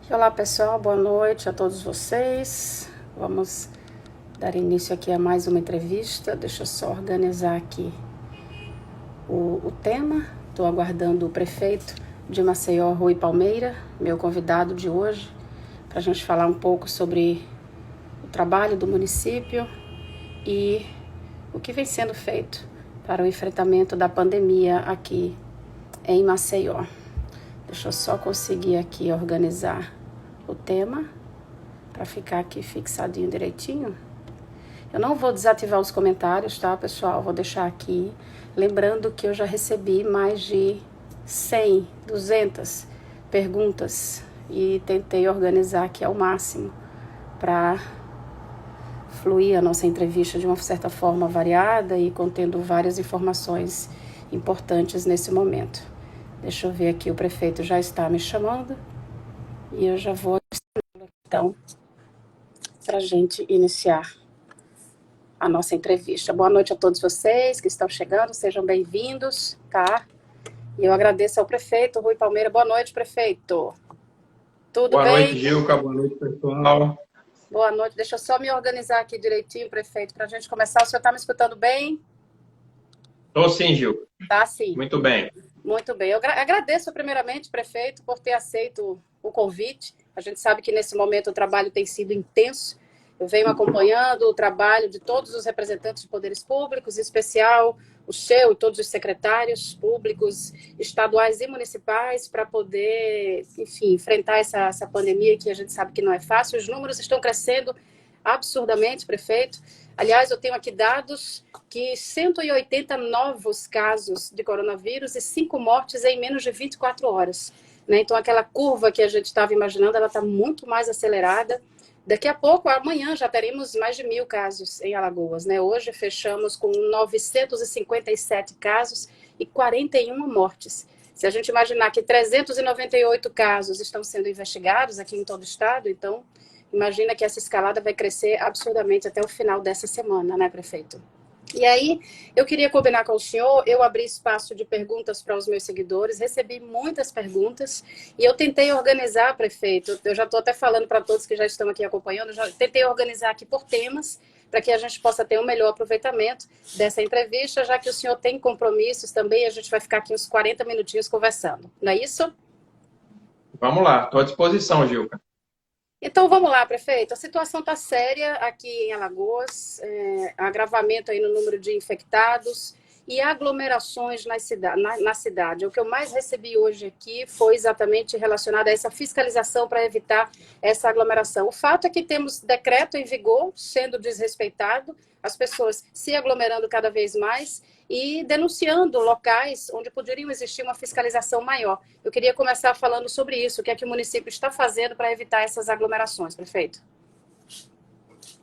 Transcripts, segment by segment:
Olá pessoal, boa noite a todos vocês. Vamos dar início aqui a mais uma entrevista. Deixa eu só organizar aqui o tema. Estou aguardando o prefeito de Maceió, Rui Palmeira, meu convidado de hoje, para a gente falar um pouco sobre o trabalho do município e o que vem sendo feito para o enfrentamento da pandemia aqui em Maceió. Deixa eu só conseguir aqui organizar o tema para ficar aqui fixadinho direitinho. Eu não vou desativar os comentários, tá, pessoal? Vou deixar aqui. Lembrando que eu já recebi mais de 100, 200 perguntas e tentei organizar aqui ao máximo para fluir a nossa entrevista de uma certa forma variada e contendo várias informações importantes nesse momento. Deixa eu ver aqui, o prefeito já está me chamando e eu já vou, então, para a gente iniciar a nossa entrevista. Boa noite a todos vocês que estão chegando, sejam bem-vindos, tá? E eu agradeço ao prefeito Rui Palmeira. Boa noite, prefeito. Tudo Boa bem? Boa noite, Gilca. Boa noite, pessoal. Boa noite. Deixa eu só me organizar aqui direitinho, prefeito, para a gente começar. O senhor está me escutando bem? Estou sim, Gilca. Tá sim. Muito bem. Muito bem. Eu agradeço primeiramente, prefeito, por ter aceito o convite. A gente sabe que nesse momento o trabalho tem sido intenso. Eu venho acompanhando o trabalho de todos os representantes de poderes públicos, em especial o seu e todos os secretários públicos, estaduais e municipais, para poder, enfim, enfrentar essa pandemia que a gente sabe que não é fácil. Os números estão crescendo absurdamente, prefeito. Aliás, eu tenho aqui dados que 180 novos casos de coronavírus e 5 mortes em menos de 24 horas. Né? Então, aquela curva que a gente estava imaginando, ela está muito mais acelerada. Daqui a pouco, amanhã, já teremos mais de 1.000 casos em Alagoas. Né? Hoje, fechamos com 957 casos e 41 mortes. Se a gente imaginar que 398 casos estão sendo investigados aqui em todo o estado, então, imagina que essa escalada vai crescer absurdamente até o final dessa semana, né, prefeito? E aí, eu queria combinar com o senhor, eu abri espaço de perguntas para os meus seguidores, recebi muitas perguntas, e eu tentei organizar, prefeito, eu já estou até falando para todos que já estão aqui acompanhando, já tentei organizar aqui por temas, para que a gente possa ter um melhor aproveitamento dessa entrevista, já que o senhor tem compromissos também, a gente vai ficar aqui uns 40 minutinhos conversando, não é isso? Vamos lá, estou à disposição, Gilca. Então, vamos lá, prefeito. A situação está séria aqui em Alagoas, agravamento aí no número de infectados e aglomerações na cidade. O que eu mais recebi hoje aqui foi exatamente relacionado a essa fiscalização para evitar essa aglomeração. O fato é que temos decreto em vigor sendo desrespeitado, as pessoas se aglomerando cada vez mais e denunciando locais onde poderiam existir uma fiscalização maior. Eu queria começar falando sobre isso, o que é que o município está fazendo para evitar essas aglomerações, prefeito?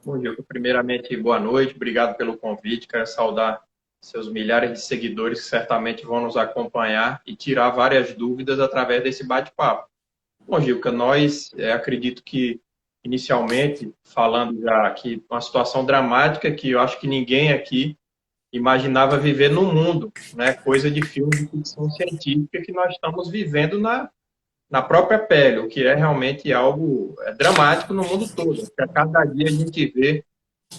Bom, Gilca, primeiramente, boa noite, obrigado pelo convite, quero saudar seus milhares de seguidores que certamente vão nos acompanhar e tirar várias dúvidas através desse bate-papo. Bom, Gilca, nós acredito que, inicialmente, falando já aqui, uma situação dramática que eu acho que ninguém aqui imaginava viver no mundo, né? Coisa de filme de ficção científica que nós estamos vivendo na própria pele, o que é realmente algo dramático no mundo todo. Porque a cada dia a gente vê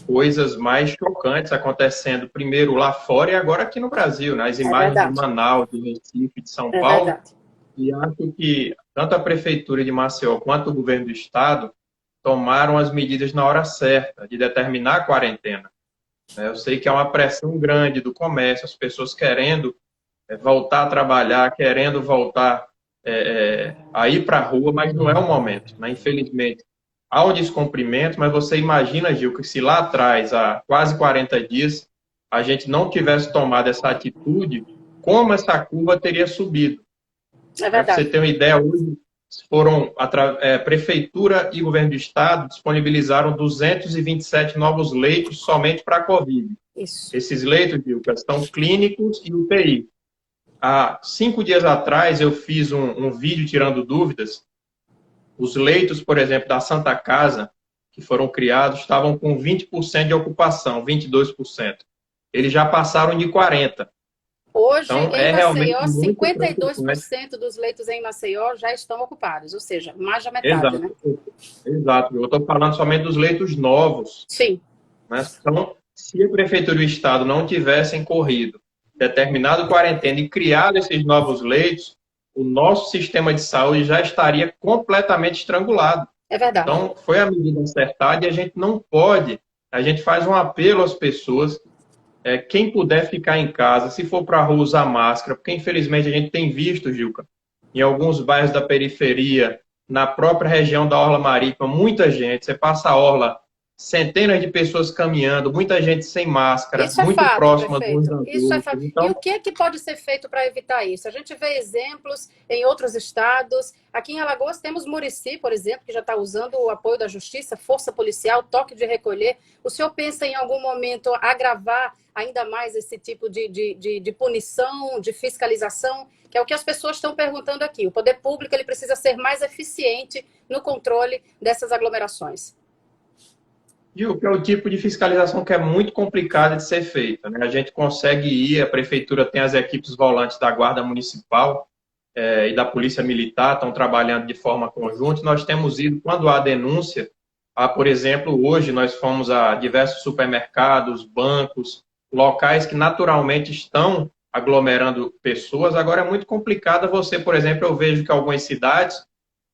coisas mais chocantes acontecendo, primeiro lá fora e agora aqui no Brasil, né? As imagens de Manaus, de Recife, de São Paulo. Verdade. E acho que tanto a Prefeitura de Maceió quanto o governo do Estado tomaram as medidas na hora certa de determinar a quarentena. Eu sei que há uma pressão grande do comércio, as pessoas querendo voltar a trabalhar, querendo voltar a ir para a rua, mas não é o momento, né? Infelizmente. Há um descumprimento, mas você imagina, Gil, que se lá atrás, há quase 40 dias, a gente não tivesse tomado essa atitude, como essa curva teria subido? É Para você verdade. ter uma ideia, hoje foram Prefeitura e Governo do Estado disponibilizaram 227 novos leitos somente para a Covid. Isso. Esses leitos, Gilca, são clínicos e UTI. Há 5 dias atrás eu fiz um vídeo tirando dúvidas. Os leitos, por exemplo, da Santa Casa, que foram criados, estavam com 20% de ocupação, 22%. Eles já passaram de 40%. Hoje, Então, em é realmente Maceió, muito cinquenta e dois por preocupante. cento dos leitos em Maceió já estão ocupados, ou seja, mais da metade, né? Exato, exato. Eu estou falando somente dos leitos novos, Sim, né? Então, se a Prefeitura e o Estado não tivessem corrido determinado quarentena e criado esses novos leitos, o nosso sistema de saúde já estaria completamente estrangulado. é verdade. Então, foi a medida acertada e a gente não pode, a gente faz um apelo às pessoas, quem puder ficar em casa, se for para a rua usar máscara, porque infelizmente a gente tem visto, Gilca, em alguns bairros da periferia, na própria região da Orla Marítima, muita gente, você passa a Orla, centenas de pessoas caminhando, muita gente sem máscara, Isso é muito fato, próxima dos prefeito. Isso é adultos. fato. E o Então, que é que pode ser feito para evitar isso? A gente vê exemplos em outros estados. Aqui em Alagoas temos Murici, por exemplo, que já está usando o apoio da justiça, força policial, toque de recolher. O senhor pensa em algum momento agravar ainda mais esse tipo de punição, de fiscalização, que é o que as pessoas estão perguntando aqui. O poder público ele precisa ser mais eficiente no controle dessas aglomerações. Gil, que é o tipo de fiscalização que é muito complicada de ser feita, né? A gente consegue ir, a prefeitura tem as equipes volantes da Guarda Municipal e da Polícia Militar, estão trabalhando de forma conjunta. Nós temos ido, quando há denúncia, por exemplo, hoje nós fomos a diversos supermercados, bancos, locais que naturalmente estão aglomerando pessoas. Agora é muito complicado você, por exemplo, eu vejo que algumas cidades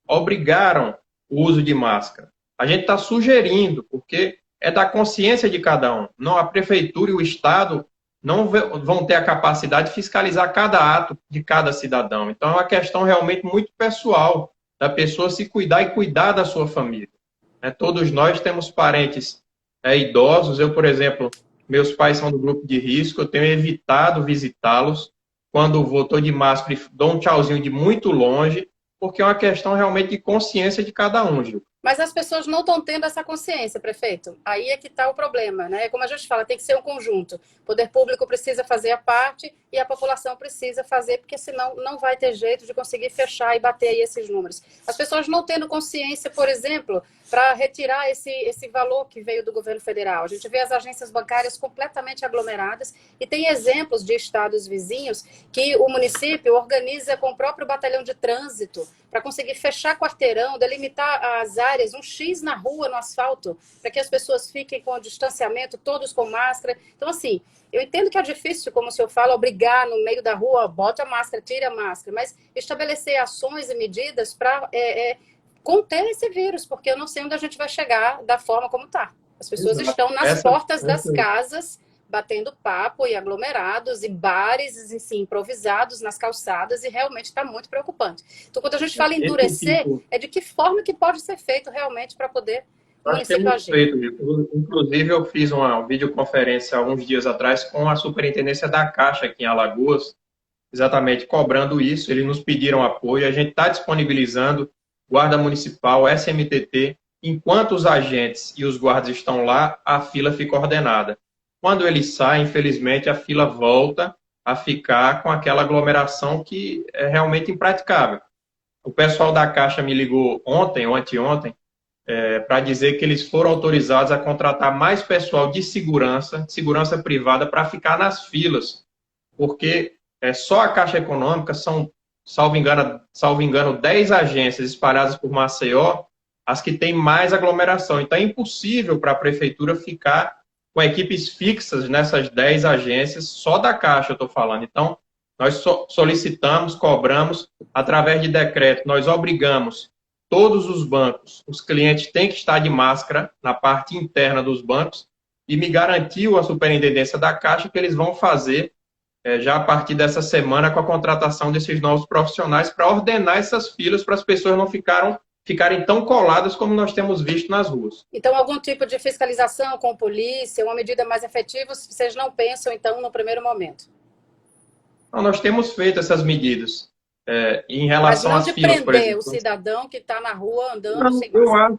obrigaram o uso de máscara. A gente está sugerindo, porque é da consciência de cada um. Não, a prefeitura e o Estado não vão ter a capacidade de fiscalizar cada ato de cada cidadão. Então, é uma questão realmente muito pessoal da pessoa se cuidar e cuidar da sua família. Todos nós temos parentes idosos. Eu, por exemplo, meus pais são do grupo de risco, eu tenho evitado visitá-los. Quando vou, estou de máscara e dou um tchauzinho de muito longe, porque é uma questão realmente de consciência de cada um, Gil. Mas as pessoas não estão tendo essa consciência, prefeito. Aí é que está o problema, né? Como a gente fala, tem que ser um conjunto. O poder público precisa fazer a parte e a população precisa fazer, porque senão não vai ter jeito de conseguir fechar e bater aí esses números. As pessoas não tendo consciência, por exemplo, para retirar esse valor que veio do governo federal. A gente vê as agências bancárias completamente aglomeradas e tem exemplos de estados vizinhos que o município organiza com o próprio batalhão de trânsito para conseguir fechar quarteirão, delimitar as áreas, um X na rua, no asfalto, para que as pessoas fiquem com o distanciamento, todos com máscara. Então, assim, eu entendo que é difícil, como o senhor fala, obrigar no meio da rua, bota a máscara, tira a máscara, mas estabelecer ações e medidas para conter esse vírus, porque eu não sei onde a gente vai chegar da forma como está. As pessoas estão nas portas das casas, batendo papo e aglomerados, e bares assim, improvisados nas calçadas, e realmente está muito preocupante. Então, quando a gente fala em endurecer, é de que forma que pode ser feito realmente para poder o município agir. Inclusive, eu fiz uma videoconferência alguns dias atrás com a Superintendência da Caixa aqui em Alagoas, exatamente cobrando isso. Eles nos pediram apoio, a gente está disponibilizando Guarda Municipal, SMTT. Enquanto os agentes e os guardas estão lá, a fila fica ordenada. Quando eles saem, infelizmente, a fila volta a ficar com aquela aglomeração que é realmente impraticável. O pessoal da Caixa me ligou ontem ou anteontem para dizer que eles foram autorizados a contratar mais pessoal de segurança privada, para ficar nas filas, porque só a Caixa Econômica são, salvo engano, 10 agências espalhadas por Maceió, as que têm mais aglomeração. Então, é impossível para a prefeitura ficar com equipes fixas nessas 10 agências, só da Caixa eu estou falando. Então, nós solicitamos, cobramos, através de decreto, nós obrigamos todos os bancos, os clientes têm que estar de máscara na parte interna dos bancos, e me garantiu a Superintendência da Caixa que eles vão fazer já a partir dessa semana com a contratação desses novos profissionais para ordenar essas filas para as pessoas não ficarem tão coladas como nós temos visto nas ruas. Então, algum tipo de fiscalização com polícia, uma medida mais efetiva, vocês não pensam, então, no primeiro momento? Não, nós temos feito essas medidas. Em relação às filas, por exemplo. Mas não de prender o cidadão que está na rua andando não, sem máscara.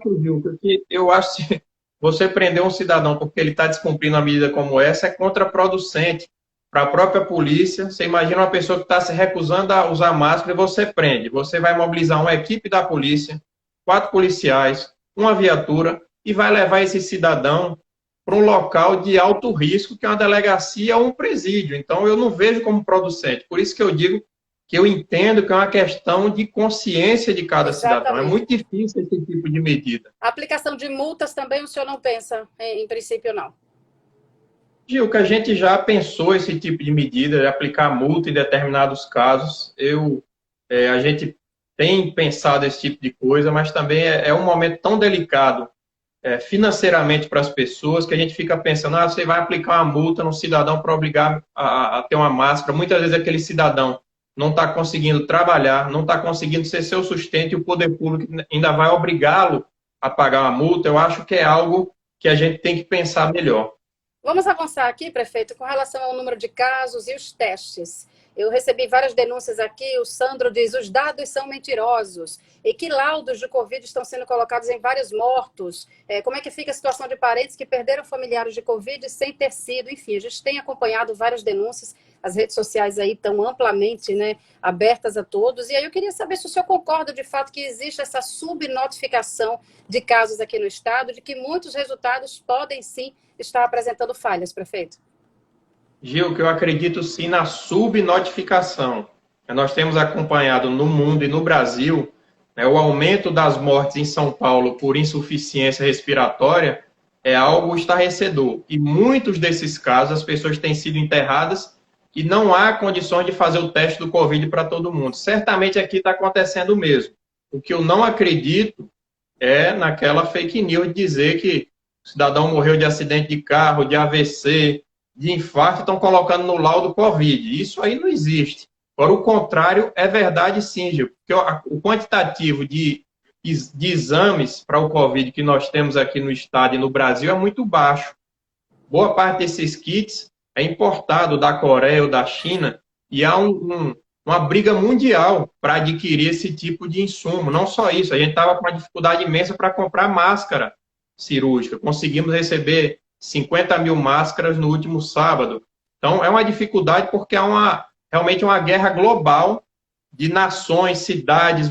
Eu acho que você prender um cidadão porque ele está descumprindo uma medida como essa é contraproducente para a própria polícia. Você imagina uma pessoa que está se recusando a usar máscara e você prende. Você vai mobilizar uma equipe da polícia, 4 policiais, uma viatura, e vai levar esse cidadão para um local de alto risco, que é uma delegacia ou um presídio. Então, eu não vejo como producente. Por isso que eu digo que eu entendo que é uma questão de consciência de cada cidadão. É muito difícil esse tipo de medida. A aplicação de multas também o senhor não pensa, em princípio, não? Gil, que a gente já pensou esse tipo de medida, de aplicar multa em determinados casos. A gente tem pensado esse tipo de coisa, mas também é um momento tão delicado financeiramente para as pessoas, que a gente fica pensando, você vai aplicar uma multa no cidadão para obrigar a ter uma máscara. Muitas vezes aquele cidadão não está conseguindo trabalhar, não está conseguindo ser seu sustento, e o poder público ainda vai obrigá-lo a pagar uma multa. Eu acho que é algo que a gente tem que pensar melhor. Vamos avançar aqui, prefeito, com relação ao número de casos e os testes. Eu recebi várias denúncias aqui, o Sandro diz, os dados são mentirosos, e que laudos de Covid estão sendo colocados em vários mortos. Como é que fica a situação de parentes que perderam familiares de Covid sem ter sido? Enfim, a gente tem acompanhado várias denúncias, as redes sociais aí estão amplamente, né, abertas a todos, e aí eu queria saber se o senhor concorda de fato que existe essa subnotificação de casos aqui no estado, de que muitos resultados podem sim estar apresentando falhas, prefeito. Gil, que eu acredito sim na subnotificação. Nós temos acompanhado no mundo e no Brasil, né, o aumento das mortes em São Paulo por insuficiência respiratória é algo estarrecedor. E muitos desses casos, as pessoas têm sido enterradas e não há condições de fazer o teste do Covid para todo mundo. Certamente aqui está acontecendo o mesmo. O que eu não acredito é naquela fake news de dizer que o cidadão morreu de acidente de carro, de AVC, de infarto, estão colocando no laudo Covid. Isso aí não existe. Agora, o contrário é verdade sim, Gil, porque o quantitativo de exames para o Covid que nós temos aqui no estado e no Brasil é muito baixo. Boa parte desses kits é importado da Coreia ou da China, e há uma briga mundial para adquirir esse tipo de insumo. Não só isso, a gente estava com uma dificuldade imensa para comprar máscara cirúrgica. Conseguimos receber 50 mil máscaras no último sábado. Então, é uma dificuldade porque há realmente uma guerra global de nações, cidades,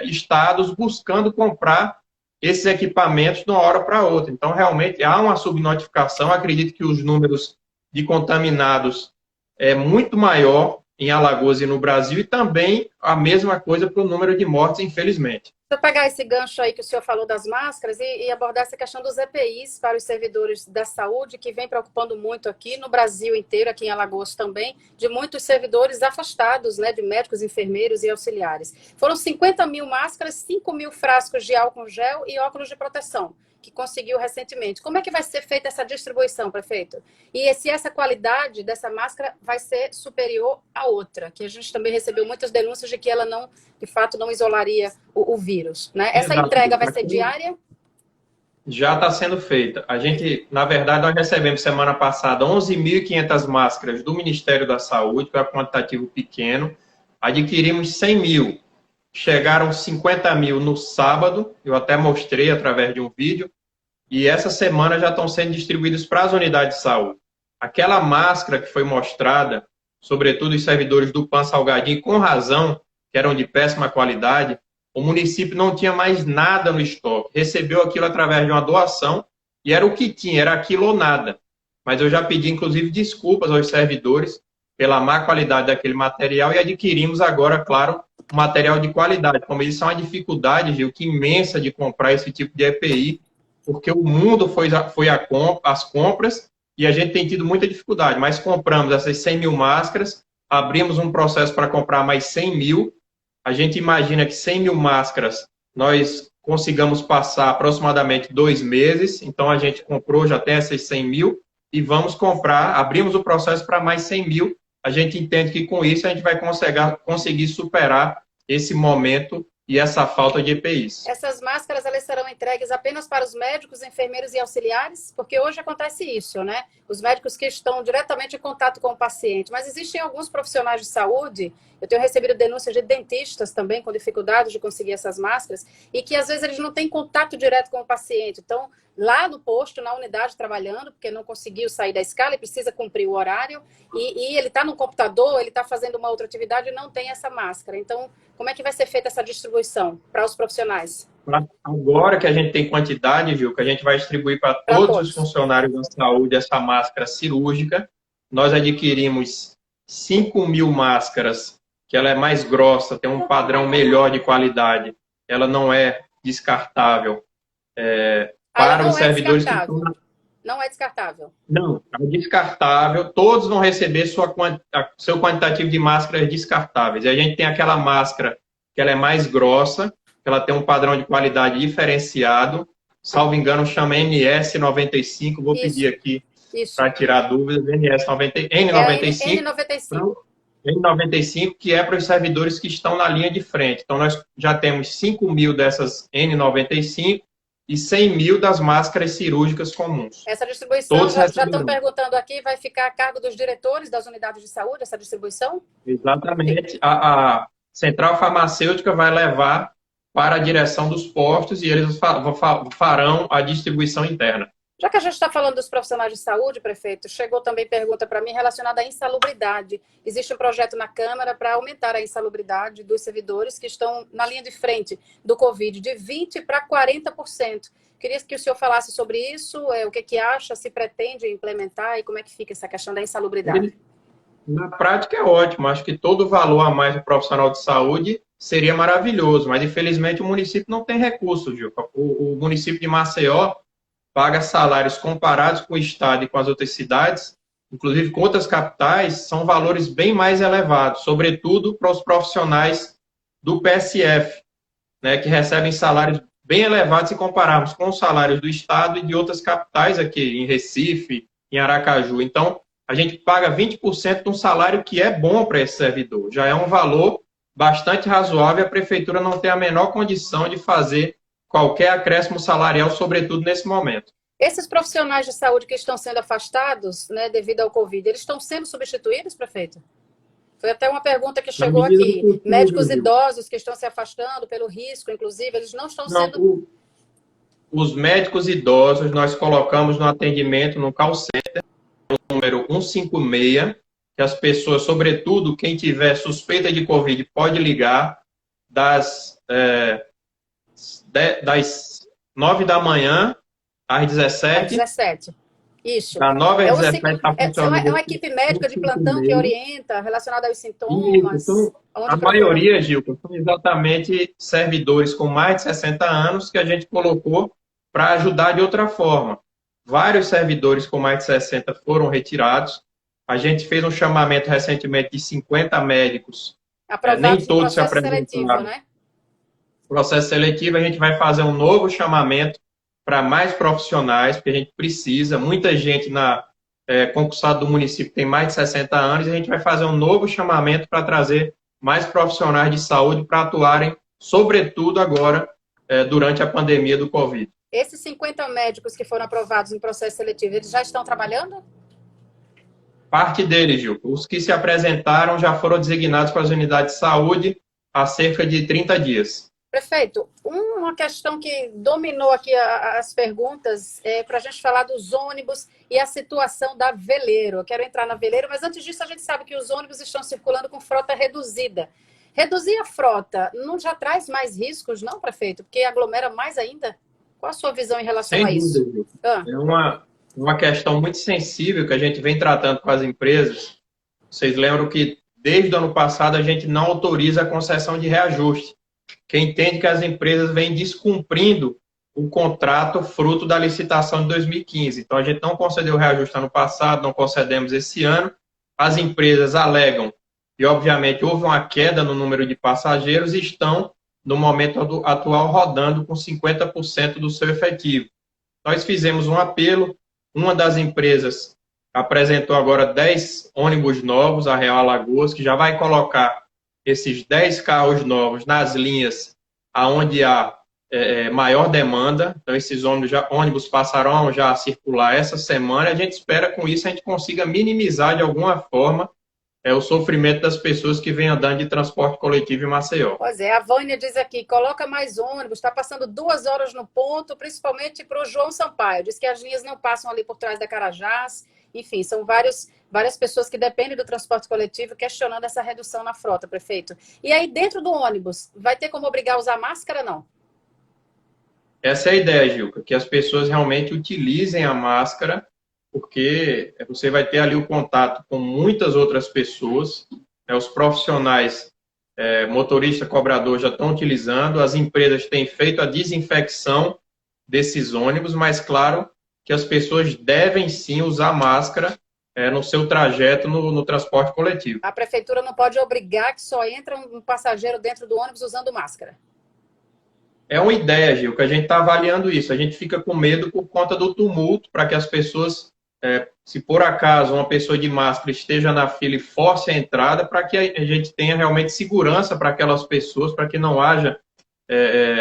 estados buscando comprar esses equipamentos de uma hora para outra. Então, realmente, há uma subnotificação. Acredito que os números de contaminados é muito maior em Alagoas e no Brasil, e também a mesma coisa para o número de mortes, infelizmente. Vou pegar esse gancho aí que o senhor falou das máscaras e abordar essa questão dos EPIs para os servidores da saúde, que vem preocupando muito aqui no Brasil inteiro, aqui em Alagoas também, de muitos servidores afastados, né, de médicos, enfermeiros e auxiliares. Foram 50 mil máscaras, 5 mil frascos de álcool gel e óculos de proteção, que conseguiu recentemente. Como é que vai ser feita essa distribuição, prefeito? E se essa qualidade dessa máscara vai ser superior à outra, que a gente também recebeu muitas denúncias de que ela não, de fato, não isolaria o vírus, né? Essa entrega vai ser diária? Já está sendo feita. A gente, na verdade, nós recebemos semana passada 11.500 máscaras do Ministério da Saúde, que é um quantitativo pequeno. Adquirimos 100 mil. Chegaram 50 mil no sábado, eu até mostrei através de um vídeo, e essa semana já estão sendo distribuídos para as unidades de saúde. Aquela máscara que foi mostrada, sobretudo os servidores do PAN Salgadinho, com razão, que eram de péssima qualidade, o município não tinha mais nada no estoque. Recebeu aquilo através de uma doação, e era o que tinha, era aquilo ou nada. Mas eu já pedi, inclusive, desculpas aos servidores pela má qualidade daquele material, e adquirimos agora, claro, um material de qualidade. Como isso é uma dificuldade, Gil, que imensa de comprar esse tipo de EPI, porque o mundo foi às compras e a gente tem tido muita dificuldade. Mas compramos essas 100 mil máscaras, abrimos um processo para comprar mais 100 mil. A gente imagina que 100 mil máscaras nós consigamos passar aproximadamente 2 meses. Então, a gente comprou, já tem essas 100 mil, e vamos comprar, abrimos o processo para mais 100 mil. A gente entende que com isso a gente vai conseguir superar esse momento e essa falta de EPIs. Essas máscaras, elas serão entregues apenas para os médicos, enfermeiros e auxiliares? Porque hoje acontece isso, né? Os médicos que estão diretamente em contato com o paciente. Mas existem alguns profissionais de saúde, eu tenho recebido denúncias de dentistas também com dificuldade de conseguir essas máscaras, e que às vezes eles não têm contato direto com o paciente. Então, lá no posto, na unidade, trabalhando, porque não conseguiu sair da escala e precisa cumprir o horário, e ele está no computador, ele está fazendo uma outra atividade e não tem essa máscara. Então, como é que vai ser feita essa distribuição para os profissionais? Agora que a gente tem quantidade, viu, que a gente vai distribuir para todos os funcionários da saúde essa máscara cirúrgica. Nós adquirimos 5.000 máscaras, que ela é mais grossa, tem um padrão melhor de qualidade. Ela não é descartável. Para os servidores que estão... Não é descartável? Não, é descartável. Todos vão receber seu quantitativo de máscaras descartáveis. E a gente tem aquela máscara que ela é mais grossa, que ela tem um padrão de qualidade diferenciado. Salvo engano, chama NS95. Vou pedir aqui para tirar dúvidas. N95. N95. N95, que é para os servidores que estão na linha de frente. Então, nós já temos 5.000 dessas N95 e 100.000 das máscaras cirúrgicas comuns. Essa distribuição, já estão perguntando aqui, vai ficar a cargo dos diretores das unidades de saúde, essa distribuição? Exatamente. A central farmacêutica vai levar para a direção dos postos e eles farão a distribuição interna. Já que a gente está falando dos profissionais de saúde, prefeito, chegou também pergunta para mim relacionada à insalubridade. Existe um projeto na Câmara para aumentar a insalubridade dos servidores que estão na linha de frente do Covid, de 20% para 40%. Queria que o senhor falasse sobre isso, o que acha, se pretende implementar e como é que fica essa questão da insalubridade. Na prática é ótimo, acho que todo valor a mais do profissional de saúde seria maravilhoso, mas infelizmente o município não tem recursos, viu? O município de Maceió paga salários comparados com o estado e com as outras cidades, inclusive com outras capitais, são valores bem mais elevados, sobretudo para os profissionais do PSF, né, que recebem salários bem elevados se compararmos com os salários do estado e de outras capitais aqui, em Recife, em Aracaju. Então, a gente paga 20% de um salário que é bom para esse servidor. Já é um valor bastante razoável e a prefeitura não tem a menor condição de fazer qualquer acréscimo salarial, sobretudo nesse momento. Esses profissionais de saúde que estão sendo afastados, né, devido ao Covid, eles estão sendo substituídos, prefeito? Foi até uma pergunta que chegou aqui. Médicos idosos que estão se afastando pelo risco, inclusive, eles não estão sendo... Os médicos idosos nós colocamos no atendimento, no call center, no número 156, que as pessoas, sobretudo quem tiver suspeita de Covid, pode ligar das 9 da manhã às 17. Às 17. Isso. Da 9 às 17 está funcionando. É uma equipe médica de plantão que orienta, relacionada aos sintomas. Então, a maioria, Gilton, são exatamente servidores com mais de 60 anos que a gente colocou para ajudar de outra forma. Vários servidores com mais de 60 foram retirados. A gente fez um chamamento recentemente de 50 médicos. Nem todos se apresentaram. Né? Processo seletivo, a gente vai fazer um novo chamamento para mais profissionais, porque a gente precisa, muita gente concursada do município tem mais de 60 anos, e a gente vai fazer um novo chamamento para trazer mais profissionais de saúde para atuarem, sobretudo agora, durante a pandemia do Covid. Esses 50 médicos que foram aprovados em processo seletivo, eles já estão trabalhando? Parte deles, Gil. Os que se apresentaram já foram designados para as unidades de saúde há cerca de 30 dias. Prefeito, uma questão que dominou aqui as perguntas é para a gente falar dos ônibus e a situação da Veleiro. Eu quero entrar na Veleiro, mas antes disso a gente sabe que os ônibus estão circulando com frota reduzida. Reduzir a frota não já traz mais riscos, não, prefeito? Porque aglomera mais ainda? Qual a sua visão em relação a isso? Sem dúvida. É uma questão muito sensível que a gente vem tratando com as empresas. Vocês lembram que desde o ano passado a gente não autoriza a concessão de reajuste, que entende que as empresas vêm descumprindo o contrato fruto da licitação de 2015. Então, a gente não concedeu reajuste ano passado, não concedemos esse ano. As empresas alegam e, obviamente, houve uma queda no número de passageiros e estão, no momento atual, rodando com 50% do seu efetivo. Nós fizemos um apelo, uma das empresas apresentou agora 10 ônibus novos, a Real Alagoas, que já vai colocar esses 10 carros novos nas linhas onde há maior demanda. Então, esses ônibus passarão já a circular essa semana. A gente espera, com isso, a gente consiga minimizar, de alguma forma, o sofrimento das pessoas que vêm andando de transporte coletivo em Maceió. Pois é, a Vânia diz aqui, coloca mais ônibus, está passando 2 horas no ponto, principalmente para o João Sampaio. Diz que as linhas não passam ali por trás da Carajás. Enfim, são várias pessoas que dependem do transporte coletivo questionando essa redução na frota, prefeito. E aí, dentro do ônibus, vai ter como obrigar a usar máscara, não? Essa é a ideia, Gilca, que as pessoas realmente utilizem a máscara, porque você vai ter ali o contato com muitas outras pessoas, né? Os profissionais, motorista, cobrador já estão utilizando, as empresas têm feito a desinfecção desses ônibus, mas claro que as pessoas devem sim usar máscara no seu trajeto no transporte coletivo. A prefeitura não pode obrigar que só entra um passageiro dentro do ônibus usando máscara. É uma ideia, Gil, que a gente está avaliando isso. A gente fica com medo por conta do tumulto, para que as pessoas, se por acaso uma pessoa de máscara esteja na fila e force a entrada, para que a gente tenha realmente segurança para aquelas pessoas, para que não haja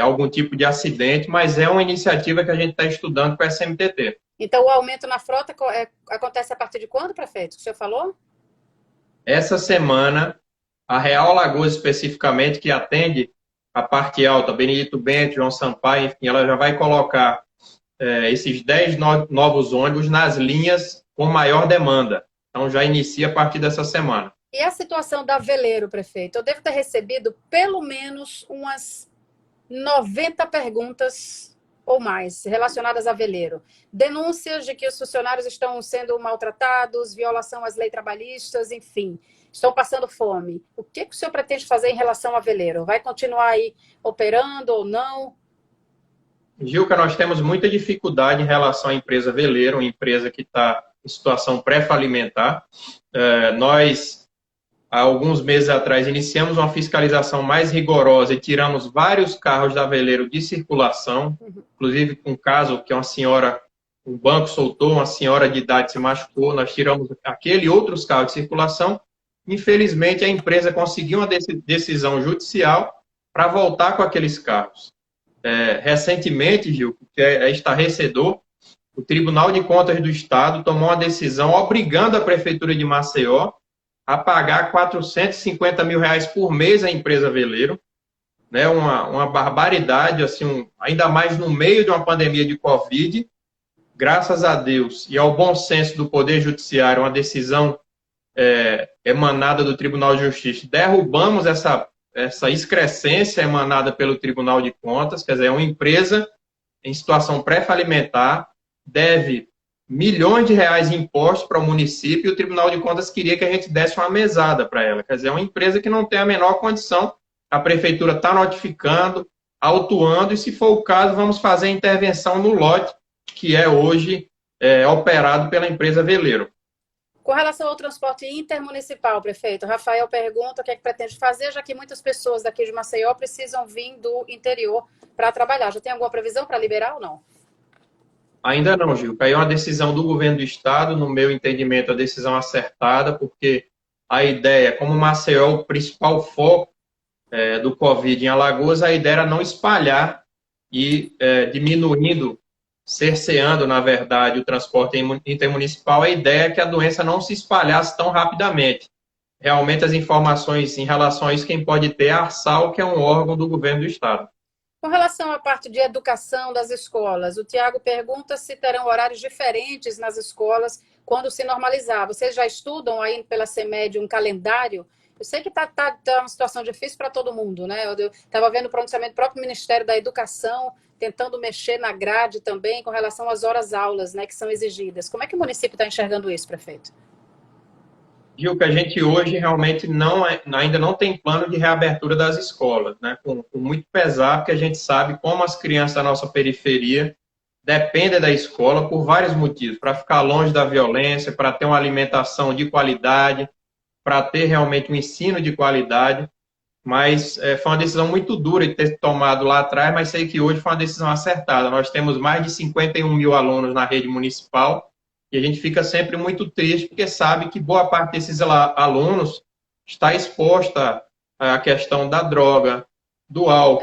algum tipo de acidente, mas é uma iniciativa que a gente está estudando com a SMTT. Então, o aumento na frota acontece a partir de quando, prefeito? O senhor falou? Essa semana, a Real Alagoas, especificamente, que atende a parte alta, Benedito Bento, João Sampaio, enfim, ela já vai colocar esses 10 novos ônibus nas linhas com maior demanda. Então, já inicia a partir dessa semana. E a situação da Veleiro, prefeito? Eu devo ter recebido pelo menos umas 90 perguntas ou mais relacionadas a Veleiro. Denúncias de que os funcionários estão sendo maltratados, violação às leis trabalhistas, enfim, estão passando fome. O que o senhor pretende fazer em relação a Veleiro? Vai continuar aí operando ou não? Gilca, nós temos muita dificuldade em relação à empresa Veleiro, uma empresa que está em situação pré-falimentar. Nós, há alguns meses atrás, iniciamos uma fiscalização mais rigorosa e tiramos vários carros da Veleiro de circulação, inclusive um caso que uma senhora, um banco soltou, uma senhora de idade se machucou, nós tiramos aquele e outros carros de circulação. Infelizmente, a empresa conseguiu uma decisão judicial para voltar com aqueles carros. Recentemente, Gil, que é estarrecedor, o Tribunal de Contas do Estado tomou uma decisão obrigando a Prefeitura de Maceió a pagar R$450 mil por mês à empresa Veleiro, né? Uma barbaridade, assim, ainda mais no meio de uma pandemia de Covid. Graças a Deus e ao bom senso do Poder Judiciário, uma decisão emanada do Tribunal de Justiça, derrubamos essa excrescência emanada pelo Tribunal de Contas. Quer dizer, é uma empresa em situação pré-falimentar, deve milhões de reais em impostos para o município, e o Tribunal de Contas queria que a gente desse uma mesada para ela. Quer dizer, é uma empresa que não tem a menor condição, a prefeitura está notificando, autuando, e se for o caso, vamos fazer a intervenção no lote, que é hoje operado pela empresa Veleiro. Com relação ao transporte intermunicipal, prefeito, Rafael pergunta o que é que pretende fazer, já que muitas pessoas daqui de Maceió precisam vir do interior para trabalhar. Já tem alguma previsão para liberar ou não? Ainda não, Gil. Caiu uma decisão do governo do estado, no meu entendimento, a decisão acertada, porque a ideia, como Maceió é o principal foco do Covid em Alagoas, a ideia era não espalhar e diminuindo, cerceando, na verdade, o transporte intermunicipal. A ideia é que a doença não se espalhasse tão rapidamente. Realmente, as informações em relação a isso, quem pode ter é a ARSAL, que é um órgão do governo do estado. Com relação à parte de educação das escolas, o Tiago pergunta se terão horários diferentes nas escolas quando se normalizar. Vocês já estudam aí pela CEMED um calendário? Eu sei que tá uma situação difícil para todo mundo, né? Eu estava vendo o pronunciamento do próprio Ministério da Educação, tentando mexer na grade também com relação às horas-aulas, né, que são exigidas. Como é que o município está enxergando isso, prefeito? Gil, que a gente hoje realmente ainda não tem plano de reabertura das escolas, né? Com muito pesar, porque a gente sabe como as crianças da nossa periferia dependem da escola por vários motivos, para ficar longe da violência, para ter uma alimentação de qualidade, para ter realmente um ensino de qualidade. Mas foi uma decisão muito dura de ter tomado lá atrás, mas sei que hoje foi uma decisão acertada. Nós temos mais de 51 mil alunos na rede municipal, e a gente fica sempre muito triste, porque sabe que boa parte desses alunos está exposta à questão da droga, do álcool,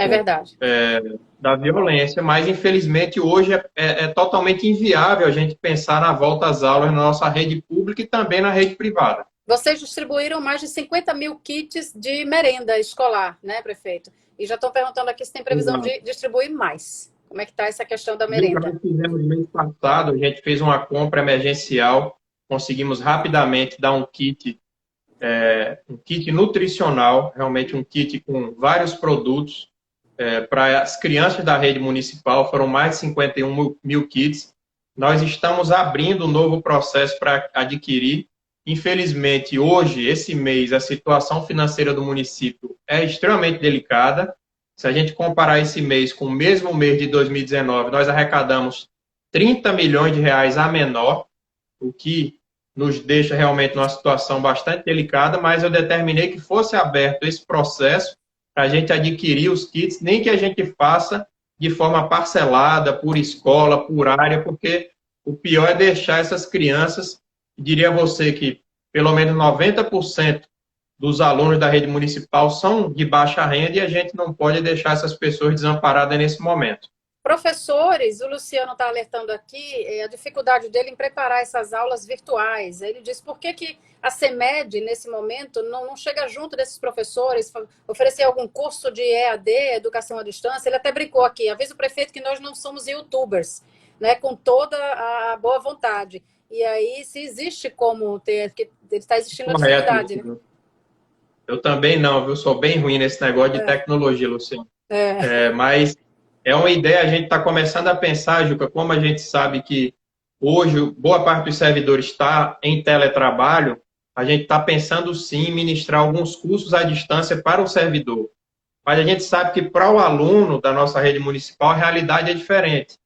da violência, mas infelizmente hoje é totalmente inviável a gente pensar na volta às aulas na nossa rede pública e também na rede privada. Vocês distribuíram mais de 50 mil kits de merenda escolar, né, prefeito? E já estão perguntando aqui se tem previsão de distribuir mais. Como é que está essa questão da merenda? Nós fizemos no mês passado, a gente fez uma compra emergencial, conseguimos rapidamente dar um kit nutricional, realmente um kit com vários produtos, para as crianças da rede municipal, foram mais de 51 mil kits. Nós estamos abrindo um novo processo para adquirir. Infelizmente, hoje, esse mês, a situação financeira do município é extremamente delicada. Se a gente comparar esse mês com o mesmo mês de 2019, nós arrecadamos 30 milhões de reais a menor, o que nos deixa realmente numa situação bastante delicada, mas eu determinei que fosse aberto esse processo para a gente adquirir os kits, nem que a gente faça de forma parcelada, por escola, por área, porque o pior é deixar essas crianças, diria a você que pelo menos 90% dos alunos da rede municipal são de baixa renda e a gente não pode deixar essas pessoas desamparadas nesse momento. Professores, o Luciano está alertando aqui a dificuldade dele em preparar essas aulas virtuais. Ele diz por que a CEMED, nesse momento, não chega junto desses professores, oferecer algum curso de EAD, educação à distância. Ele até brincou aqui, avisa o prefeito que nós não somos youtubers, né, com toda a boa vontade. E aí, se existe como ter, porque está existindo a dificuldade. Né? Eu também não, viu? Sou bem ruim nesse negócio de tecnologia, Luciano. Mas é uma ideia, a gente está começando a pensar, Juca, como a gente sabe que hoje boa parte dos servidores está em teletrabalho, a gente está pensando sim em ministrar alguns cursos à distância para o servidor. Mas a gente sabe que para o aluno da nossa rede municipal a realidade é diferente.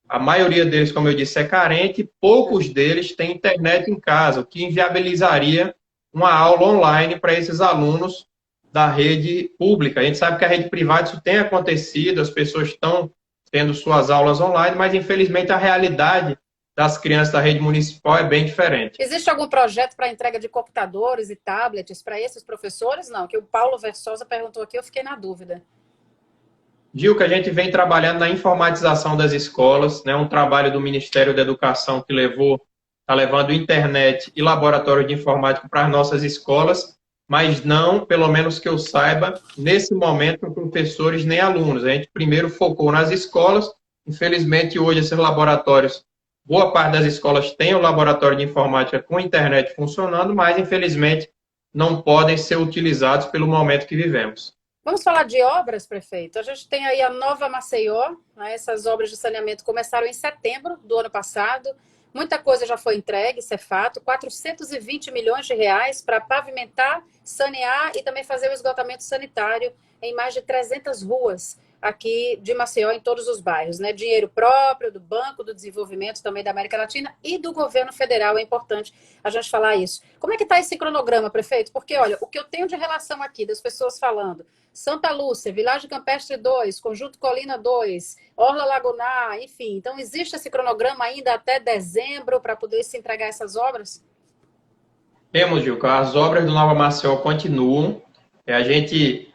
A maioria deles, como eu disse, é carente, poucos deles têm internet em casa, o que inviabilizaria uma aula online para esses alunos da rede pública. A gente sabe que a rede privada isso tem acontecido, as pessoas estão tendo suas aulas online, mas infelizmente a realidade das crianças da rede municipal é bem diferente. Existe algum projeto para entrega de computadores e tablets para esses professores? Não, que o Paulo Versosa perguntou aqui, eu fiquei na dúvida. Gil, que a gente vem trabalhando na informatização das escolas, né, um trabalho do Ministério da Educação que está levando internet e laboratório de informática para as nossas escolas, mas não, pelo menos que eu saiba, nesse momento, professores nem alunos. A gente primeiro focou nas escolas, infelizmente hoje esses laboratórios, boa parte das escolas tem o laboratório de informática com internet funcionando, mas infelizmente não podem ser utilizados pelo momento que vivemos. Vamos falar de obras, prefeito? A gente tem aí a Nova Maceió, né? Essas obras de saneamento começaram em setembro do ano passado. Muita coisa já foi entregue, isso é fato. 420 milhões de reais para pavimentar, sanear e também fazer o esgotamento sanitário em mais de 300 ruas aqui de Maceió, em todos os bairros. Né? Dinheiro próprio do Banco do Desenvolvimento também da América Latina e do governo federal, é importante a gente falar isso. Como é que está esse cronograma, prefeito? Porque, olha, o que eu tenho de relação aqui das pessoas falando, Santa Lúcia, Vilagem Campestre 2, Conjunto Colina 2, Orla Lagunar, enfim. Então, existe esse cronograma ainda até dezembro para poder se entregar essas obras? Temos, Gilca. As obras do Nova Maceió continuam. A gente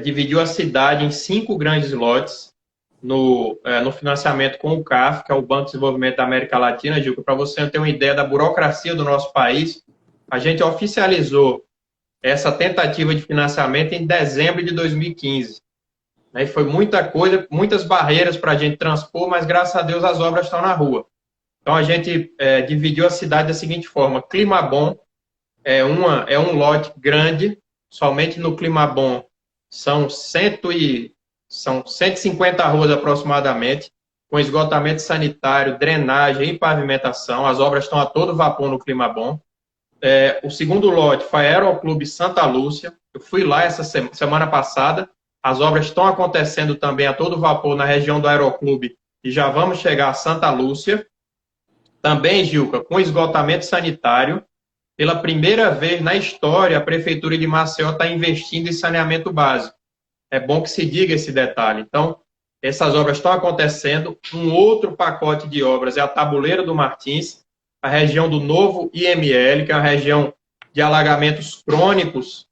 dividiu a cidade em 5 grandes lotes no financiamento com o CAF, que é o Banco de Desenvolvimento da América Latina, Gilca. Para você ter uma ideia da burocracia do nosso país, a gente oficializou essa tentativa de financiamento em dezembro de 2015. E foi muita coisa, muitas barreiras para a gente transpor, mas graças a Deus as obras estão na rua. Então a gente dividiu a cidade da seguinte forma: Clima Bom é um lote grande, somente no Clima Bom são 150 ruas aproximadamente, com esgotamento sanitário, drenagem e pavimentação. As obras estão a todo vapor no Clima Bom. O segundo lote foi Aeroclube Santa Lúcia. Eu fui lá essa semana passada. As obras estão acontecendo também a todo vapor na região do Aeroclube e já vamos chegar a Santa Lúcia. Também, Gilca, com esgotamento sanitário. Pela primeira vez na história, a Prefeitura de Maceió está investindo em saneamento básico. É bom que se diga esse detalhe. Então, essas obras estão acontecendo. Um outro pacote de obras é a Tabuleiro do Martins, a região do Novo IML, que é uma região de alagamentos crônicos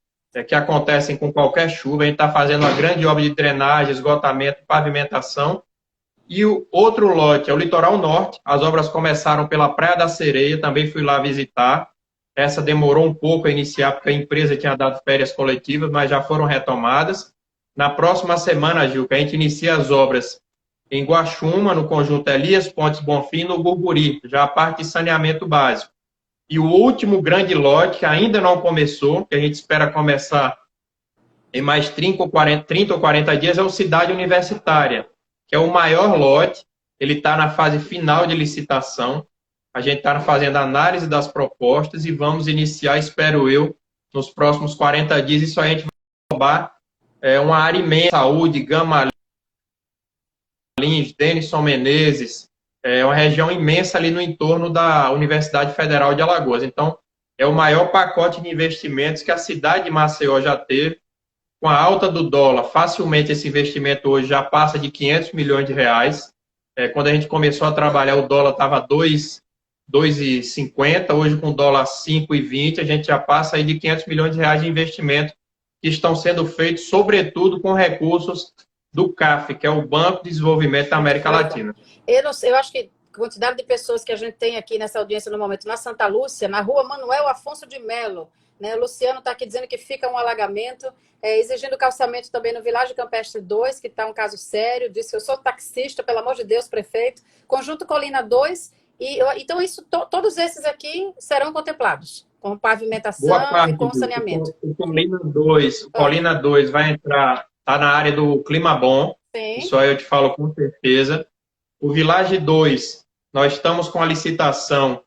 que acontecem com qualquer chuva. A gente está fazendo uma grande obra de drenagem, esgotamento, pavimentação. E o outro lote é o Litoral Norte. As obras começaram pela Praia da Sereia, também fui lá visitar. Essa demorou um pouco a iniciar, porque a empresa tinha dado férias coletivas, mas já foram retomadas. Na próxima semana, Gilca, a gente inicia as obras em Guaxuma, no conjunto Elias Pontes Bonfim, no Burburi, já a parte de saneamento básico. E o último grande lote, que ainda não começou, que a gente espera começar Em mais 30 ou 40 dias é o Cidade Universitária, que é o maior lote. Ele está na fase final de licitação. A gente está fazendo análise das propostas e vamos iniciar, espero eu, nos próximos 40 dias. Isso aí a gente vai roubar uma área imensa, saúde, Gama Lins, Denison Menezes, uma região imensa ali no entorno da Universidade Federal de Alagoas. Então, é o maior pacote de investimentos que a cidade de Maceió já teve. Com a alta do dólar, facilmente esse investimento hoje já passa de 500 milhões de reais. Quando a gente começou a trabalhar, o dólar estava 2,50, hoje com o dólar 5,20, a gente já passa aí de 500 milhões de reais de investimento que estão sendo feitos, sobretudo com recursos do CAF, que é o Banco de Desenvolvimento da América Latina. Eu acho que a quantidade de pessoas que a gente tem aqui nessa audiência no momento, na Santa Lúcia, na rua Manuel Afonso de Melo, né? O Luciano está aqui dizendo que fica um alagamento, exigindo calçamento também no Vilagem Campestre 2, que está um caso sério, disse que eu sou taxista, pelo amor de Deus, prefeito. Conjunto Colina 2, então todos esses aqui serão contemplados, com pavimentação e com saneamento. O Colina 2 vai entrar, está na área do Clima Bom, Sim. Isso aí eu te falo com certeza. O Village 2, nós estamos com a licitação,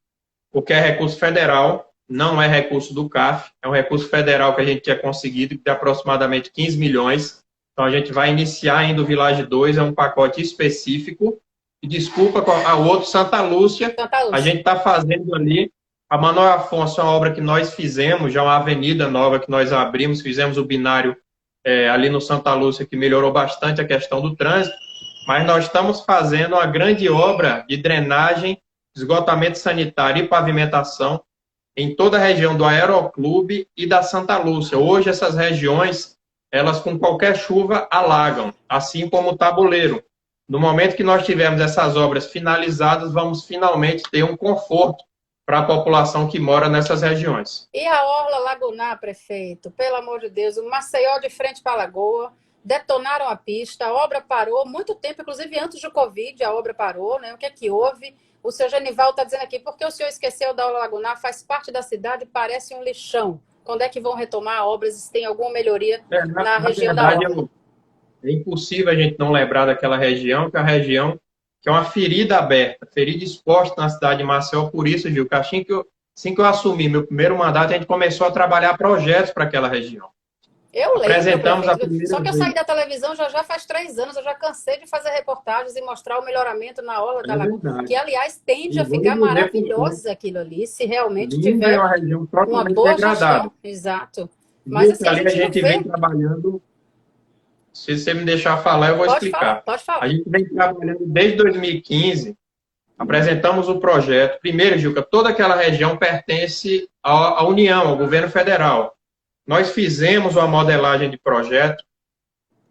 porque é recurso federal, não é recurso do CAF, é um recurso federal que a gente tinha conseguido, de aproximadamente 15 milhões. Então, a gente vai iniciar ainda o Village 2, é um pacote específico. E desculpa, o outro, Santa Lúcia, a gente está fazendo ali, a Manuel Afonso é uma obra que nós fizemos, já uma avenida nova que nós abrimos, fizemos o binário ali no Santa Lúcia, que melhorou bastante a questão do trânsito, mas nós estamos fazendo uma grande obra de drenagem, esgotamento sanitário e pavimentação em toda a região do Aeroclube e da Santa Lúcia. Hoje, essas regiões, elas com qualquer chuva alagam, assim como o Tabuleiro. No momento que nós tivermos essas obras finalizadas, vamos finalmente ter um conforto para a população que mora nessas regiões. E a Orla Lagunar, prefeito? Pelo amor de Deus, o Maceió de frente para a Lagoa, detonaram a pista, a obra parou muito tempo, inclusive antes do Covid, a obra parou, né? O que é que houve? O seu Genival está dizendo aqui, porque o senhor esqueceu da Orla Lagunar, faz parte da cidade, parece um lixão. Quando é que vão retomar obras? Se tem alguma melhoria na região da Orla? É impossível a gente não lembrar daquela região, que é uma região que é uma ferida aberta, ferida exposta na cidade de Maceió. Por isso, Gil, que assim que eu assumi meu primeiro mandato, a gente começou a trabalhar projetos para aquela região. Eu lembro, apresentamos a primeira só que eu saí da televisão já faz 3 anos, eu já cansei de fazer reportagens e mostrar o melhoramento na Orla da Lagoa, que, aliás, tende a ficar maravilhoso aquilo ali, se realmente tiver uma boa gestão. Exato. Mas assim, a gente vem trabalhando... Se você me deixar falar, eu vou explicar. Pode falar. A gente vem trabalhando desde 2015, apresentamos o projeto. Primeiro, Gilca, toda aquela região pertence à União, ao governo federal. Nós fizemos uma modelagem de projeto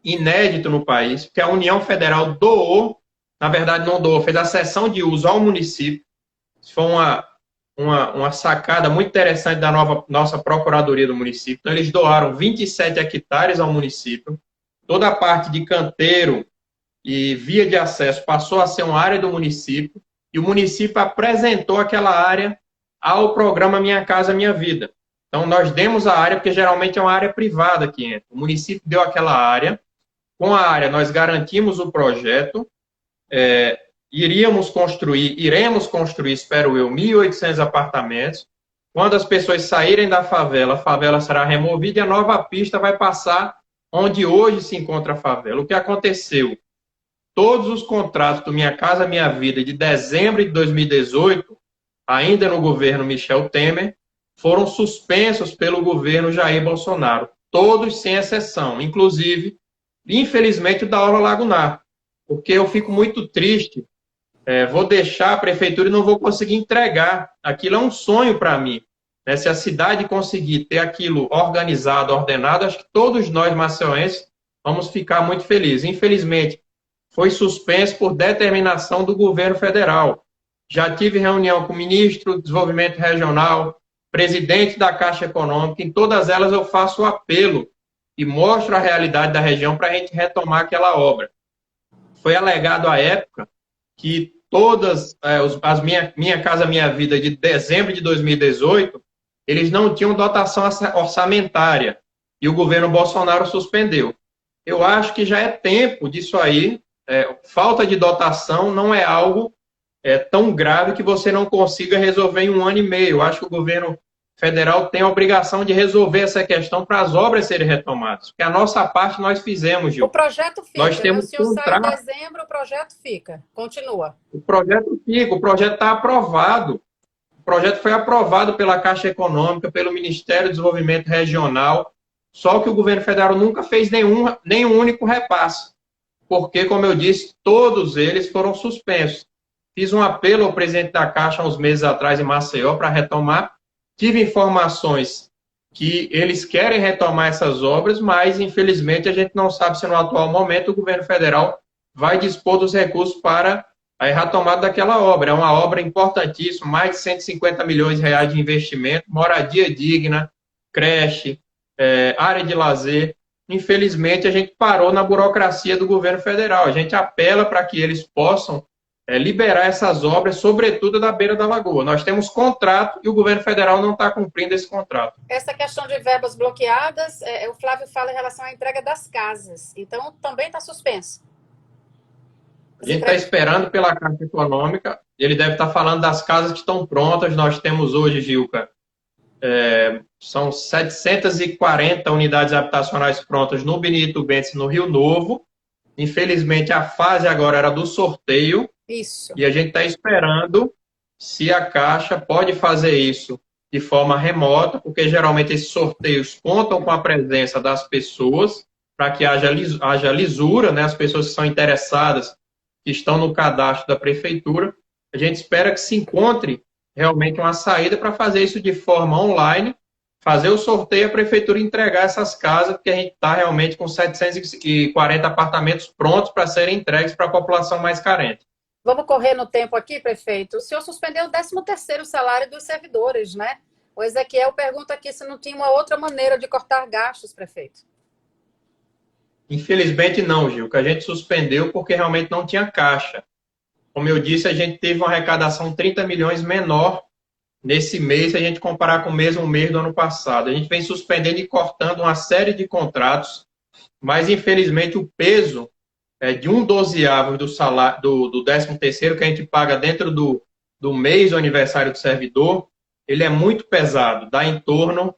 inédito no país, que a União Federal doou, na verdade não doou, fez a cessão de uso ao município. Isso foi uma sacada muito interessante da nossa Procuradoria do município. Então, eles doaram 27 hectares ao município. Toda a parte de canteiro e via de acesso passou a ser uma área do município, e o município apresentou aquela área ao programa Minha Casa Minha Vida. Então, nós demos a área, porque geralmente é uma área privada que entra. O município deu aquela área. Com a área, nós garantimos o projeto. Iremos construir, espero eu, 1.800 apartamentos. Quando as pessoas saírem da favela, a favela será removida e a nova pista vai passar onde hoje se encontra a favela. O que aconteceu? Todos os contratos do Minha Casa Minha Vida de dezembro de 2018, ainda no governo Michel Temer, foram suspensos pelo governo Jair Bolsonaro. Todos sem exceção, inclusive, infelizmente, o da Orla Lagunar. Porque eu fico muito triste, vou deixar a prefeitura e não vou conseguir entregar. Aquilo é um sonho para mim. Se a cidade conseguir ter aquilo organizado, ordenado, acho que todos nós, maceienses, vamos ficar muito felizes. Infelizmente, foi suspenso por determinação do governo federal. Já tive reunião com o ministro do Desenvolvimento Regional, presidente da Caixa Econômica, em todas elas eu faço o apelo e mostro a realidade da região para a gente retomar aquela obra. Foi alegado à época que todas as Minha Casa Minha Vida de dezembro de 2018, eles não tinham dotação orçamentária. e o governo Bolsonaro suspendeu. Eu acho que já é tempo disso aí. Falta de dotação não é algo tão grave que você não consiga resolver em 1 ano e meio. Eu acho que o governo federal tem a obrigação de resolver essa questão para as obras serem retomadas. Porque a nossa parte nós fizemos, Gil. O projeto fica, nós né? temos O senhor sai em contrato. dezembro, o projeto fica. Continua. O projeto fica, o projeto está aprovado. O projeto foi aprovado pela Caixa Econômica, pelo Ministério do Desenvolvimento Regional, só que o governo federal nunca fez nenhum único repasse, porque, como eu disse, todos eles foram suspensos. Fiz um apelo ao presidente da Caixa há uns meses atrás em Maceió para retomar. Tive informações que eles querem retomar essas obras, mas, infelizmente, a gente não sabe se no atual momento o governo federal vai dispor dos recursos para a retomada daquela obra. É uma obra importantíssima, mais de 150 milhões de reais de investimento, moradia digna, creche, área de lazer. Infelizmente, a gente parou na burocracia do governo federal. A gente apela para que eles possam liberar essas obras, sobretudo da beira da lagoa. Nós temos contrato e o governo federal não está cumprindo esse contrato. Essa questão de verbas bloqueadas, o Flávio fala em relação à entrega das casas. Então, também está suspenso. A gente está esperando pela Caixa Econômica. Ele deve estar falando das casas que estão prontas. Nós temos hoje, Gilca, são 740 unidades habitacionais prontas no Benito Bentes, no Rio Novo. Infelizmente, a fase agora era do sorteio. Isso. E a gente está esperando se a Caixa pode fazer isso de forma remota, porque geralmente esses sorteios contam com a presença das pessoas para que haja lisura, né? As pessoas que são interessadas, que estão no cadastro da prefeitura. A gente espera que se encontre realmente uma saída para fazer isso de forma online, fazer o sorteio e a prefeitura entregar essas casas, porque a gente está realmente com 740 apartamentos prontos para serem entregues para a população mais carente. Vamos correr no tempo aqui, prefeito. O senhor suspendeu o 13º salário dos servidores, né? O Ezequiel pergunta aqui se não tinha uma outra maneira de cortar gastos, prefeito. Infelizmente não, Gil, que a gente suspendeu porque realmente não tinha caixa. Como eu disse, a gente teve uma arrecadação 30 milhões menor nesse mês, se a gente comparar com o mesmo mês do ano passado. A gente vem suspendendo e cortando uma série de contratos, mas infelizmente o peso de 1/12 do salário, do 13º que a gente paga dentro do mês do aniversário do servidor, ele é muito pesado, dá em torno,